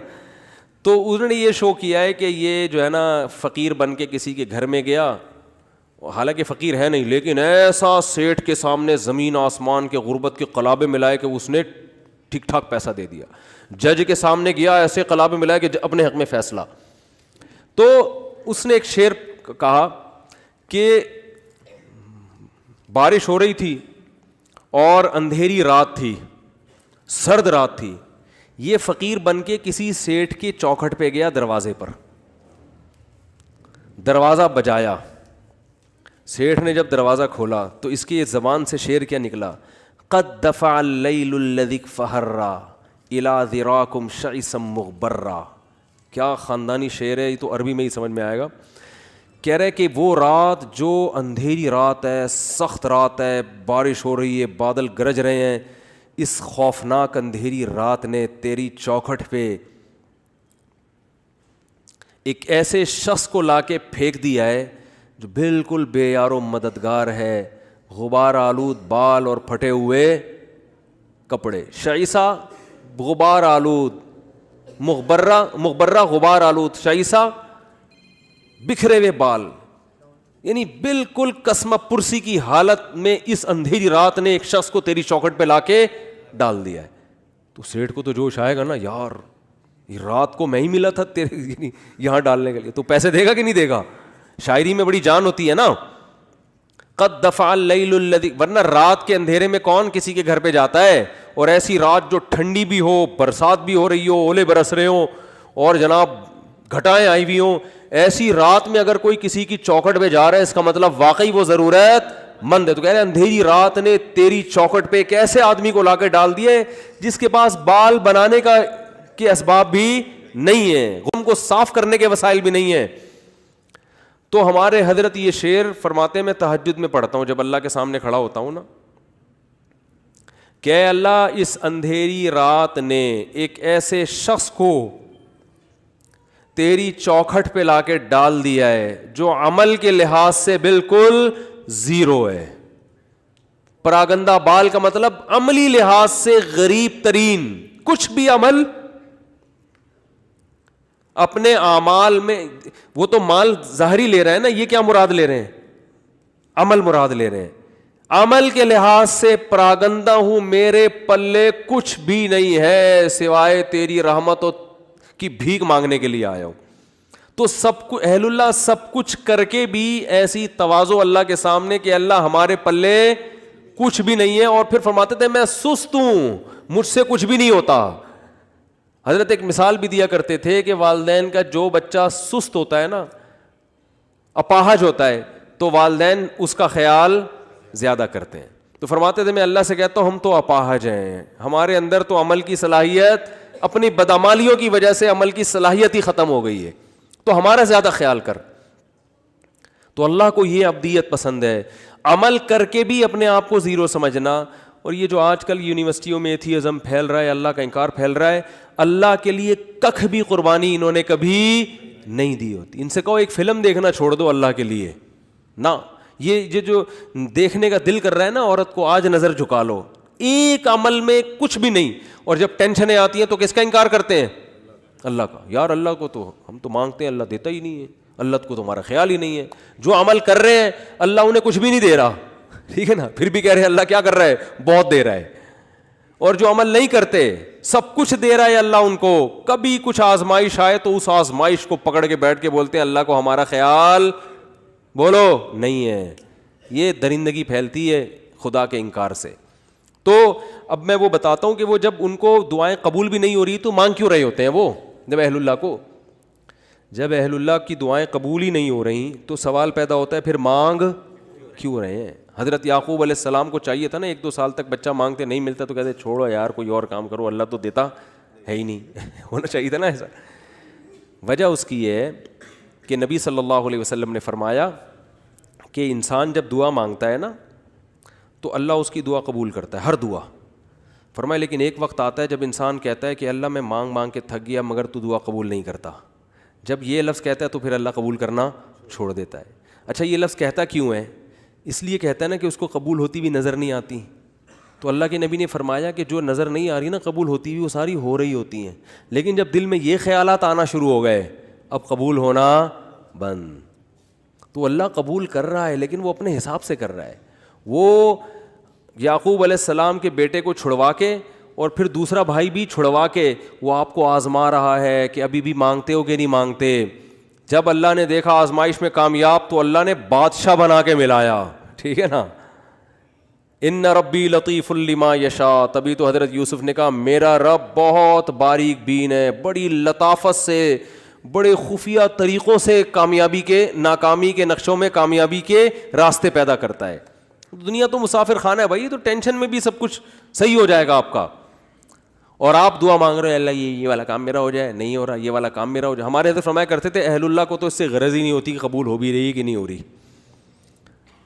تو انہوں نے یہ شو کیا ہے کہ یہ جو ہے نا فقیر بن کے کسی کے گھر میں گیا, حالانکہ فقیر ہے نہیں, لیکن ایسا سیٹھ کے سامنے زمین آسمان کے غربت کے قلابے ملائے کہ اس نے ٹھیک ٹھاک پیسہ دے دیا. جج کے سامنے گیا, ایسے قلابے ملائے کہ اپنے حق میں فیصلہ. تو اس نے ایک شعر کہا کہ بارش ہو رہی تھی اور اندھیری رات تھی, سرد رات تھی. یہ فقیر بن کے کسی سیٹھ کے چوکھٹ پہ گیا, دروازے پر دروازہ بجایا. سیٹھ نے جب دروازہ کھولا تو اس کی زبان سے شعر کیا نکلا, قد دفع اللیل الذی فہرا الی ذراکم شعثا مغبرا. کیا خاندانی شعر ہے, یہ تو عربی میں ہی سمجھ میں آئے گا. کہہ رہے کہ وہ رات جو اندھیری رات ہے, سخت رات ہے, بارش ہو رہی ہے, بادل گرج رہے ہیں, اس خوفناک اندھیری رات نے تیری چوکھٹ پہ ایک ایسے شخص کو لا کے پھینک دیا ہے جو بالکل بے یار و مددگار ہے, غبار آلود بال اور پھٹے ہوئے کپڑے. شعیسا غبار آلود, مغبرہ غبار آلود, شعیسا بکھرے ہوئے بال, یعنی بالکل قسمہ پرسی کی حالت میں اس اندھیری رات نے ایک شخص کو تیری چوکھٹ پہ لا کے ڈال دیا ہے. تو سیٹھ کو تو جوش آئے گا نا, یار یہ رات کو میں ہی ملا تھا تیرے یہاں ڈالنے کے لیے, تو پیسے دے گا کہ نہیں دے گا. شاعری میں بڑی جان ہوتی ہے نا. قد دفع اللیل الذی, ورنہ رات کے اندھیرے میں کون کسی کے گھر پہ جاتا ہے, اور ایسی رات جو ٹھنڈی بھی ہو, برسات بھی ہو رہی ہو, اولے برس رہے ہوں اور جناب گھٹائیں آئی ہوئی ہوں, ایسی رات میں اگر کوئی کسی کی چوکھٹ پہ جا رہا ہے اس کا مطلب واقعی وہ ضرورت مند ہے. تو کہہ رہے اندھیری رات نے تیری چوکھٹ پہ ایک ایسے آدمی کو لا کے ڈال دیے جس کے پاس بال بنانے کا کے اسباب بھی نہیں ہیں, غم کو صاف کرنے کے وسائل بھی نہیں ہیں. تو ہمارے حضرت یہ شعر فرماتے, میں تہجد میں پڑھتا ہوں جب اللہ کے سامنے کھڑا ہوتا ہوں نا, کہ اللہ اس اندھیری رات نے ایک ایسے شخص کو تیری چوکھٹ پہ لا کے ڈال دیا ہے جو عمل کے لحاظ سے بالکل زیرو ہے. پراگندہ بال کا مطلب عملی لحاظ سے غریب ترین, کچھ بھی عمل اپنے اعمال میں, وہ تو مال ظاہری لے رہے ہیں نا, یہ کیا مراد لے رہے ہیں, عمل مراد لے رہے ہیں. عمل کے لحاظ سے پراگندہ ہوں, میرے پلے کچھ بھی نہیں ہے سوائے تیری رحمت کی بھیک مانگنے کے لیے آیا ہوں. تو سب کو اہل اللہ سب کچھ کر کے بھی ایسی تواضع اللہ کے سامنے کہ اللہ ہمارے پلے کچھ بھی نہیں ہے, اور پھر فرماتے تھے میں سست ہوں, مجھ سے کچھ بھی نہیں ہوتا. حضرت ایک مثال بھی دیا کرتے تھے کہ والدین کا جو بچہ سست ہوتا ہے نا, اپاہج ہوتا ہے, تو والدین اس کا خیال زیادہ کرتے ہیں. تو فرماتے تھے میں اللہ سے کہتا ہوں ہم تو اپاہج ہیں, ہمارے اندر تو عمل کی صلاحیت اپنی بدعمالیوں کی وجہ سے عمل کی صلاحیت ہی ختم ہو گئی ہے, تو ہمارا زیادہ خیال کر. تو اللہ کو یہ ابدیت پسند ہے, عمل کر کے بھی اپنے آپ کو زیرو سمجھنا. اور یہ جو آج کل یونیورسٹیوں میں ایتھیزم پھیل رہا ہے, اللہ کا انکار پھیل رہا ہے, اللہ کے لیے ککھ بھی قربانی انہوں نے کبھی نہیں دی ہوتی. ان سے کہو ایک فلم دیکھنا چھوڑ دو اللہ کے لیے نہ, یہ جو دیکھنے کا دل کر رہا ہے نا عورت کو, آج نظر جھکا لو, ایک عمل میں کچھ بھی نہیں. اور جب ٹینشنیں آتی ہیں تو کس کا انکار کرتے ہیں؟ اللہ کا. یار اللہ کو تو ہم تو مانگتے ہیں, اللہ دیتا ہی نہیں ہے, اللہ کو تو ہمارا خیال ہی نہیں ہے. جو عمل کر رہے ہیں اللہ انہیں کچھ بھی نہیں دے رہا, ٹھیک ہے نا, پھر بھی کہہ رہے ہیں اللہ کیا کر رہا ہے, بہت دے رہا ہے. اور جو عمل نہیں کرتے سب کچھ دے رہا ہے اللہ ان کو. کبھی کچھ آزمائش آئے تو اس آزمائش کو پکڑ کے بیٹھ کے بولتے ہیں اللہ کو ہمارا خیال بولو نہیں ہے. یہ درندگی پھیلتی ہے خدا کے انکار سے. تو اب میں وہ بتاتا ہوں کہ وہ جب ان کو دعائیں قبول بھی نہیں ہو رہی تو مانگ کیوں رہے ہوتے ہیں وہ. جب اہل اللہ کی دعائیں قبول ہی نہیں ہو رہی تو سوال پیدا ہوتا ہے پھر مانگ کیوں رہے ہیں. حضرت یعقوب علیہ السلام کو چاہیے تھا نا 1-2 سال تک بچہ مانگتے نہیں ملتا تو کہتے چھوڑو یار کوئی اور کام کرو, اللہ تو دیتا ہے ہی نہیں. ہونا چاہیے تھا نا ایسا. وجہ اس کی یہ ہے کہ نبی صلی اللہ علیہ وسلم نے فرمایا کہ انسان جب دعا مانگتا ہے نا تو اللہ اس کی دعا قبول کرتا ہے, ہر دعا. فرمایا لیکن ایک وقت آتا ہے جب انسان کہتا ہے کہ اللہ میں مانگ مانگ کے تھک گیا مگر تو دعا قبول نہیں کرتا. جب یہ لفظ کہتا ہے تو پھر اللہ قبول کرنا چھوڑ دیتا ہے. اچھا یہ لفظ کہتا کیوں ہے؟ اس لیے کہتا ہے نا کہ اس کو قبول ہوتی بھی نظر نہیں آتی. تو اللہ کے نبی نے فرمایا کہ جو نظر نہیں آ رہی نا قبول ہوتی بھی وہ ساری ہو رہی ہوتی ہیں, لیکن جب دل میں یہ خیالات آنا شروع ہو گئے اب قبول ہونا بند. تو اللہ قبول کر رہا ہے لیکن وہ اپنے حساب سے کر رہا ہے. وہ یعقوب علیہ السلام کے بیٹے کو چھڑوا کے اور پھر دوسرا بھائی بھی چھڑوا کے وہ آپ کو آزما رہا ہے کہ ابھی بھی مانگتے ہو کہ نہیں مانگتے. جب اللہ نے دیکھا آزمائش میں کامیاب تو اللہ نے بادشاہ بنا کے ملایا, ٹھیک ہے نا. ان ربی لطیف لما یشاء, تبھی تو حضرت یوسف نے کہا میرا رب بہت باریک بین ہے, بڑی لطافت سے بڑے خفیہ طریقوں سے کامیابی کے ناکامی کے نقشوں میں کامیابی کے راستے پیدا کرتا ہے. دنیا تو مسافر خانہ ہے بھائی, تو ٹینشن میں بھی سب کچھ صحیح ہو جائے گا آپ کا. اور آپ دعا مانگ رہے ہیں اللہ یہ والا کام میرا ہو جائے, نہیں ہو رہا, یہ والا کام میرا ہو جائے. ہمارے حضرت فرمایا کرتے تھے اہل اللہ کو تو اس سے غرض ہی نہیں ہوتی کہ قبول ہو بھی رہی کہ نہیں ہو رہی.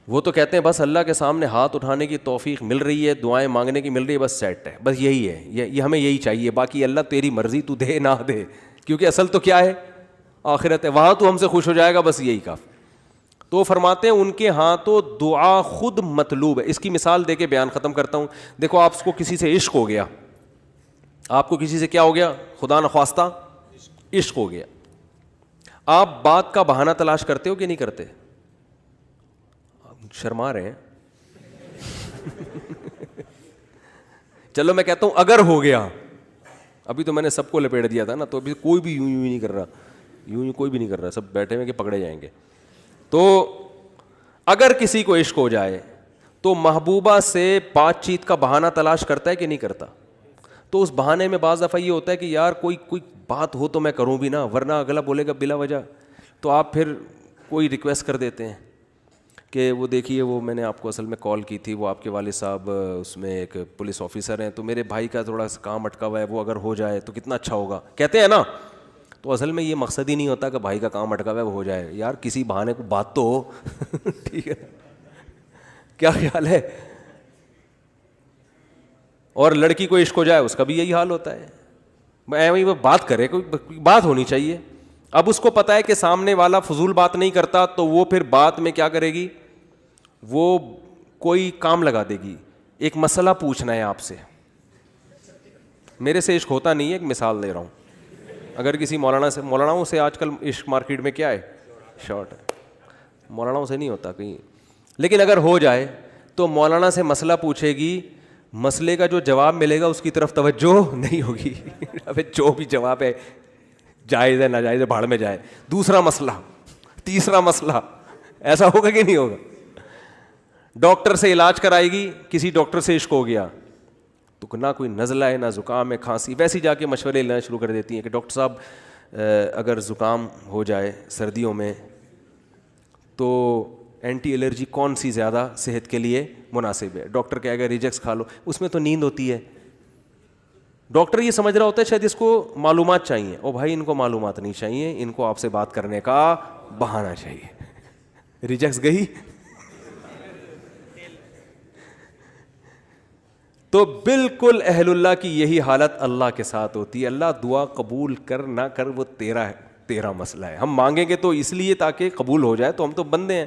وہ تو کہتے ہیں بس اللہ کے سامنے ہاتھ اٹھانے کی توفیق مل رہی ہے, دعائیں مانگنے کی مل رہی ہے, بس سیٹ ہے, بس یہی ہے, یہ ہمیں یہی چاہیے. باقی اللہ تیری مرضی, تو دے نہ دے, کیونکہ اصل تو کیا ہے آخرت ہے, وہاں تو ہم سے خوش ہو جائے گا, بس یہی کافی. تو فرماتے ہیں ان کے ہاں تو دعا خود مطلوب ہے. اس کی مثال دے کے بیان ختم کرتا ہوں. دیکھو آپ کو کسی سے عشق ہو گیا, آپ کو کسی سے کیا ہو گیا, خدا نخواستہ عشق ہو گیا. آپ بات کا بہانہ تلاش کرتے ہو کہ نہیں کرتے؟ شرما رہے ہیں. چلو میں کہتا ہوں اگر ہو گیا, ابھی تو میں نے سب کو لپیٹ دیا تھا نا, تو ابھی کوئی بھی یوں نہیں کر رہا, یوں کوئی بھی نہیں کر رہا, سب بیٹھے ہوئے کہ پکڑے جائیں گے. تو اگر کسی کو عشق ہو جائے تو محبوبہ سے بات چیت کا بہانہ تلاش کرتا ہے کہ نہیں کرتا؟ تو اس بہانے میں بعض دفعہ یہ ہوتا ہے کہ یار کوئی بات ہو تو میں کروں بھی نا, ورنہ اگلا بولے گا بلا وجہ. تو آپ پھر کوئی ریکویسٹ کر دیتے ہیں کہ وہ دیکھیے وہ میں نے آپ کو اصل میں کال کی تھی, وہ آپ کے والد صاحب اس میں ایک پولیس آفیسر ہیں, تو میرے بھائی کا تھوڑا سا کام اٹکا ہوا ہے, وہ اگر ہو جائے تو کتنا اچھا ہوگا, کہتے ہیں نا. تو اصل میں یہ مقصد ہی نہیں ہوتا کہ بھائی کا کام اٹکا ہوا ہے وہ ہو جائے, یار کسی بہانے کو بات تو ہو. ٹھیک ہے, کیا خیال ہے؟ اور لڑکی کو عشق ہو جائے اس کا بھی یہی حال ہوتا ہے, میں وہ بات کرے, کوئی بات ہونی چاہیے. اب اس کو پتا ہے کہ سامنے والا فضول بات نہیں کرتا, تو وہ پھر بات میں کیا کرے گی, وہ کوئی کام لگا دے گی. ایک مسئلہ پوچھنا ہے آپ سے, میرے سے عشق ہوتا نہیں ہے, ایک مثال دے رہا ہوں. اگر کسی مولانا سے آج کل عشق مارکیٹ میں کیا ہے, شارٹ ہے, مولانا سے نہیں ہوتا کہیں. لیکن اگر ہو جائے تو مولانا سے مسئلہ پوچھے گی, مسئلے کا جو جواب ملے گا اس کی طرف توجہ نہیں ہوگی. ابے جو بھی جواب ہے جائز ہے ناجائز ہے بھاڑ میں جائے. دوسرا مسئلہ, تیسرا مسئلہ, ایسا ہوگا کہ نہیں ہوگا؟ ڈاکٹر سے علاج کرائے گی, کسی ڈاکٹر سے عشق ہو گیا تو نہ کوئی نزلہ ہے نہ زکام ہے کھانسی, ویسے جا کے مشورے لینا شروع کر دیتی ہیں کہ ڈاکٹر صاحب اگر زکام ہو جائے سردیوں میں تو اینٹی الرجی کون سی زیادہ صحت کے لیے مناسب ہے؟ ڈاکٹر کہے گا ریجکس کھا لو, اس میں تو نیند ہوتی ہے. ڈاکٹر یہ سمجھ رہا ہوتا ہے شاید اس کو معلومات چاہیے. او بھائی ان کو معلومات نہیں چاہیے, ان کو آپ سے بات کرنے کا بہانہ چاہیے. ریجکس گئی تو بالکل اہل اللہ کی یہی حالت اللہ کے ساتھ ہوتی ہے. اللہ دعا قبول کر نہ کر وہ تیرا مسئلہ ہے. ہم مانگیں گے تو اس لیے تاکہ قبول ہو جائے, تو ہم تو بندے ہیں.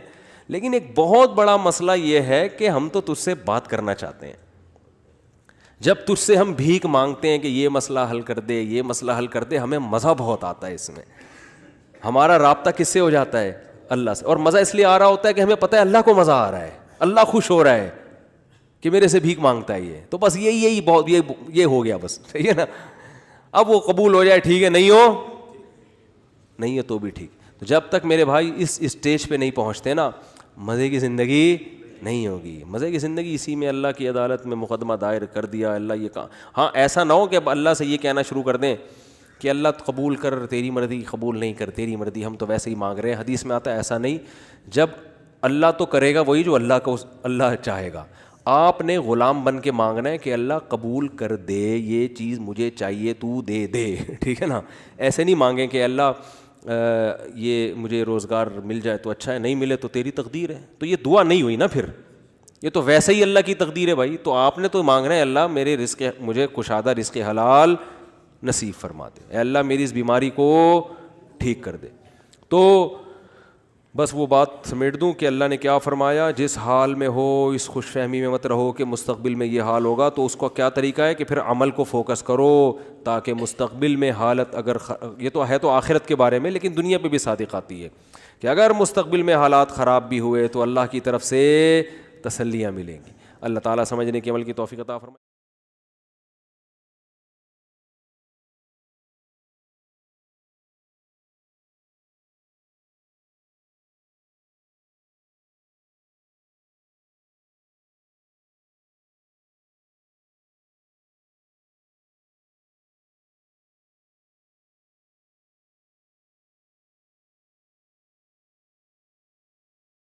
لیکن ایک بہت بڑا مسئلہ یہ ہے کہ ہم تو تجھ سے بات کرنا چاہتے ہیں. جب تجھ سے ہم بھیک مانگتے ہیں کہ یہ مسئلہ حل کر دے, یہ مسئلہ حل کر دے, ہمیں مزہ بہت آتا ہے اس میں. ہمارا رابطہ کس سے ہو جاتا ہے؟ اللہ سے. اور مزہ اس لیے آ رہا ہوتا ہے کہ ہمیں پتہ ہے اللہ کو مزہ آ رہا ہے, اللہ خوش ہو رہا ہے کہ میرے سے بھیک مانگتا ہے یہ, تو بس یہی بہت یہ ہو گیا بس, صحیح ہے نا. اب وہ قبول ہو جائے ٹھیک ہے, نہیں ہے تو بھی ٹھیک. تو جب تک میرے بھائی اس اسٹیج پہ نہیں پہنچتے نا, مزے کی زندگی نہیں ہوگی. مزے کی زندگی اسی میں اللہ کی عدالت میں مقدمہ دائر کر دیا, اللہ یہ کہا. ہاں ایسا نہ ہو کہ اب اللہ سے یہ کہنا شروع کر دیں کہ اللہ قبول کر, تیری مرضی قبول نہیں کر, تیری مرضی, ہم تو ویسے ہی مانگ رہے ہیں. حدیث میں آتا ہے ایسا نہیں. جب اللہ تو کرے گا وہی جو اللہ چاہے گا. آپ نے غلام بن کے مانگنا ہے کہ اللہ قبول کر دے, یہ چیز مجھے چاہیے تو دے دے, ٹھیک ہے نا. ایسے نہیں مانگیں کہ اللہ یہ مجھے روزگار مل جائے تو اچھا ہے, نہیں ملے تو تیری تقدیر ہے. تو یہ دعا نہیں ہوئی نا, پھر یہ تو ویسے ہی اللہ کی تقدیر ہے بھائی. تو آپ نے تو مانگنا ہے اللہ میرے رزق, مجھے کشادہ رزق حلال نصیب فرما دے, اے اللہ میری اس بیماری کو ٹھیک کر دے. تو بس وہ بات سمیٹ دوں کہ اللہ نے کیا فرمایا, جس حال میں ہو اس خوش فہمی میں مت رہو کہ مستقبل میں یہ حال ہوگا. تو اس کا کیا طریقہ ہے کہ پھر عمل کو فوکس کرو تاکہ مستقبل میں حالت اگر یہ تو ہے تو آخرت کے بارے میں, لیکن دنیا پہ بھی صادق آتی ہے کہ اگر مستقبل میں حالات خراب بھی ہوئے تو اللہ کی طرف سے تسلیاں ملیں گی. اللہ تعالیٰ سمجھنے کے عمل کی توفیق عطا فرمائے.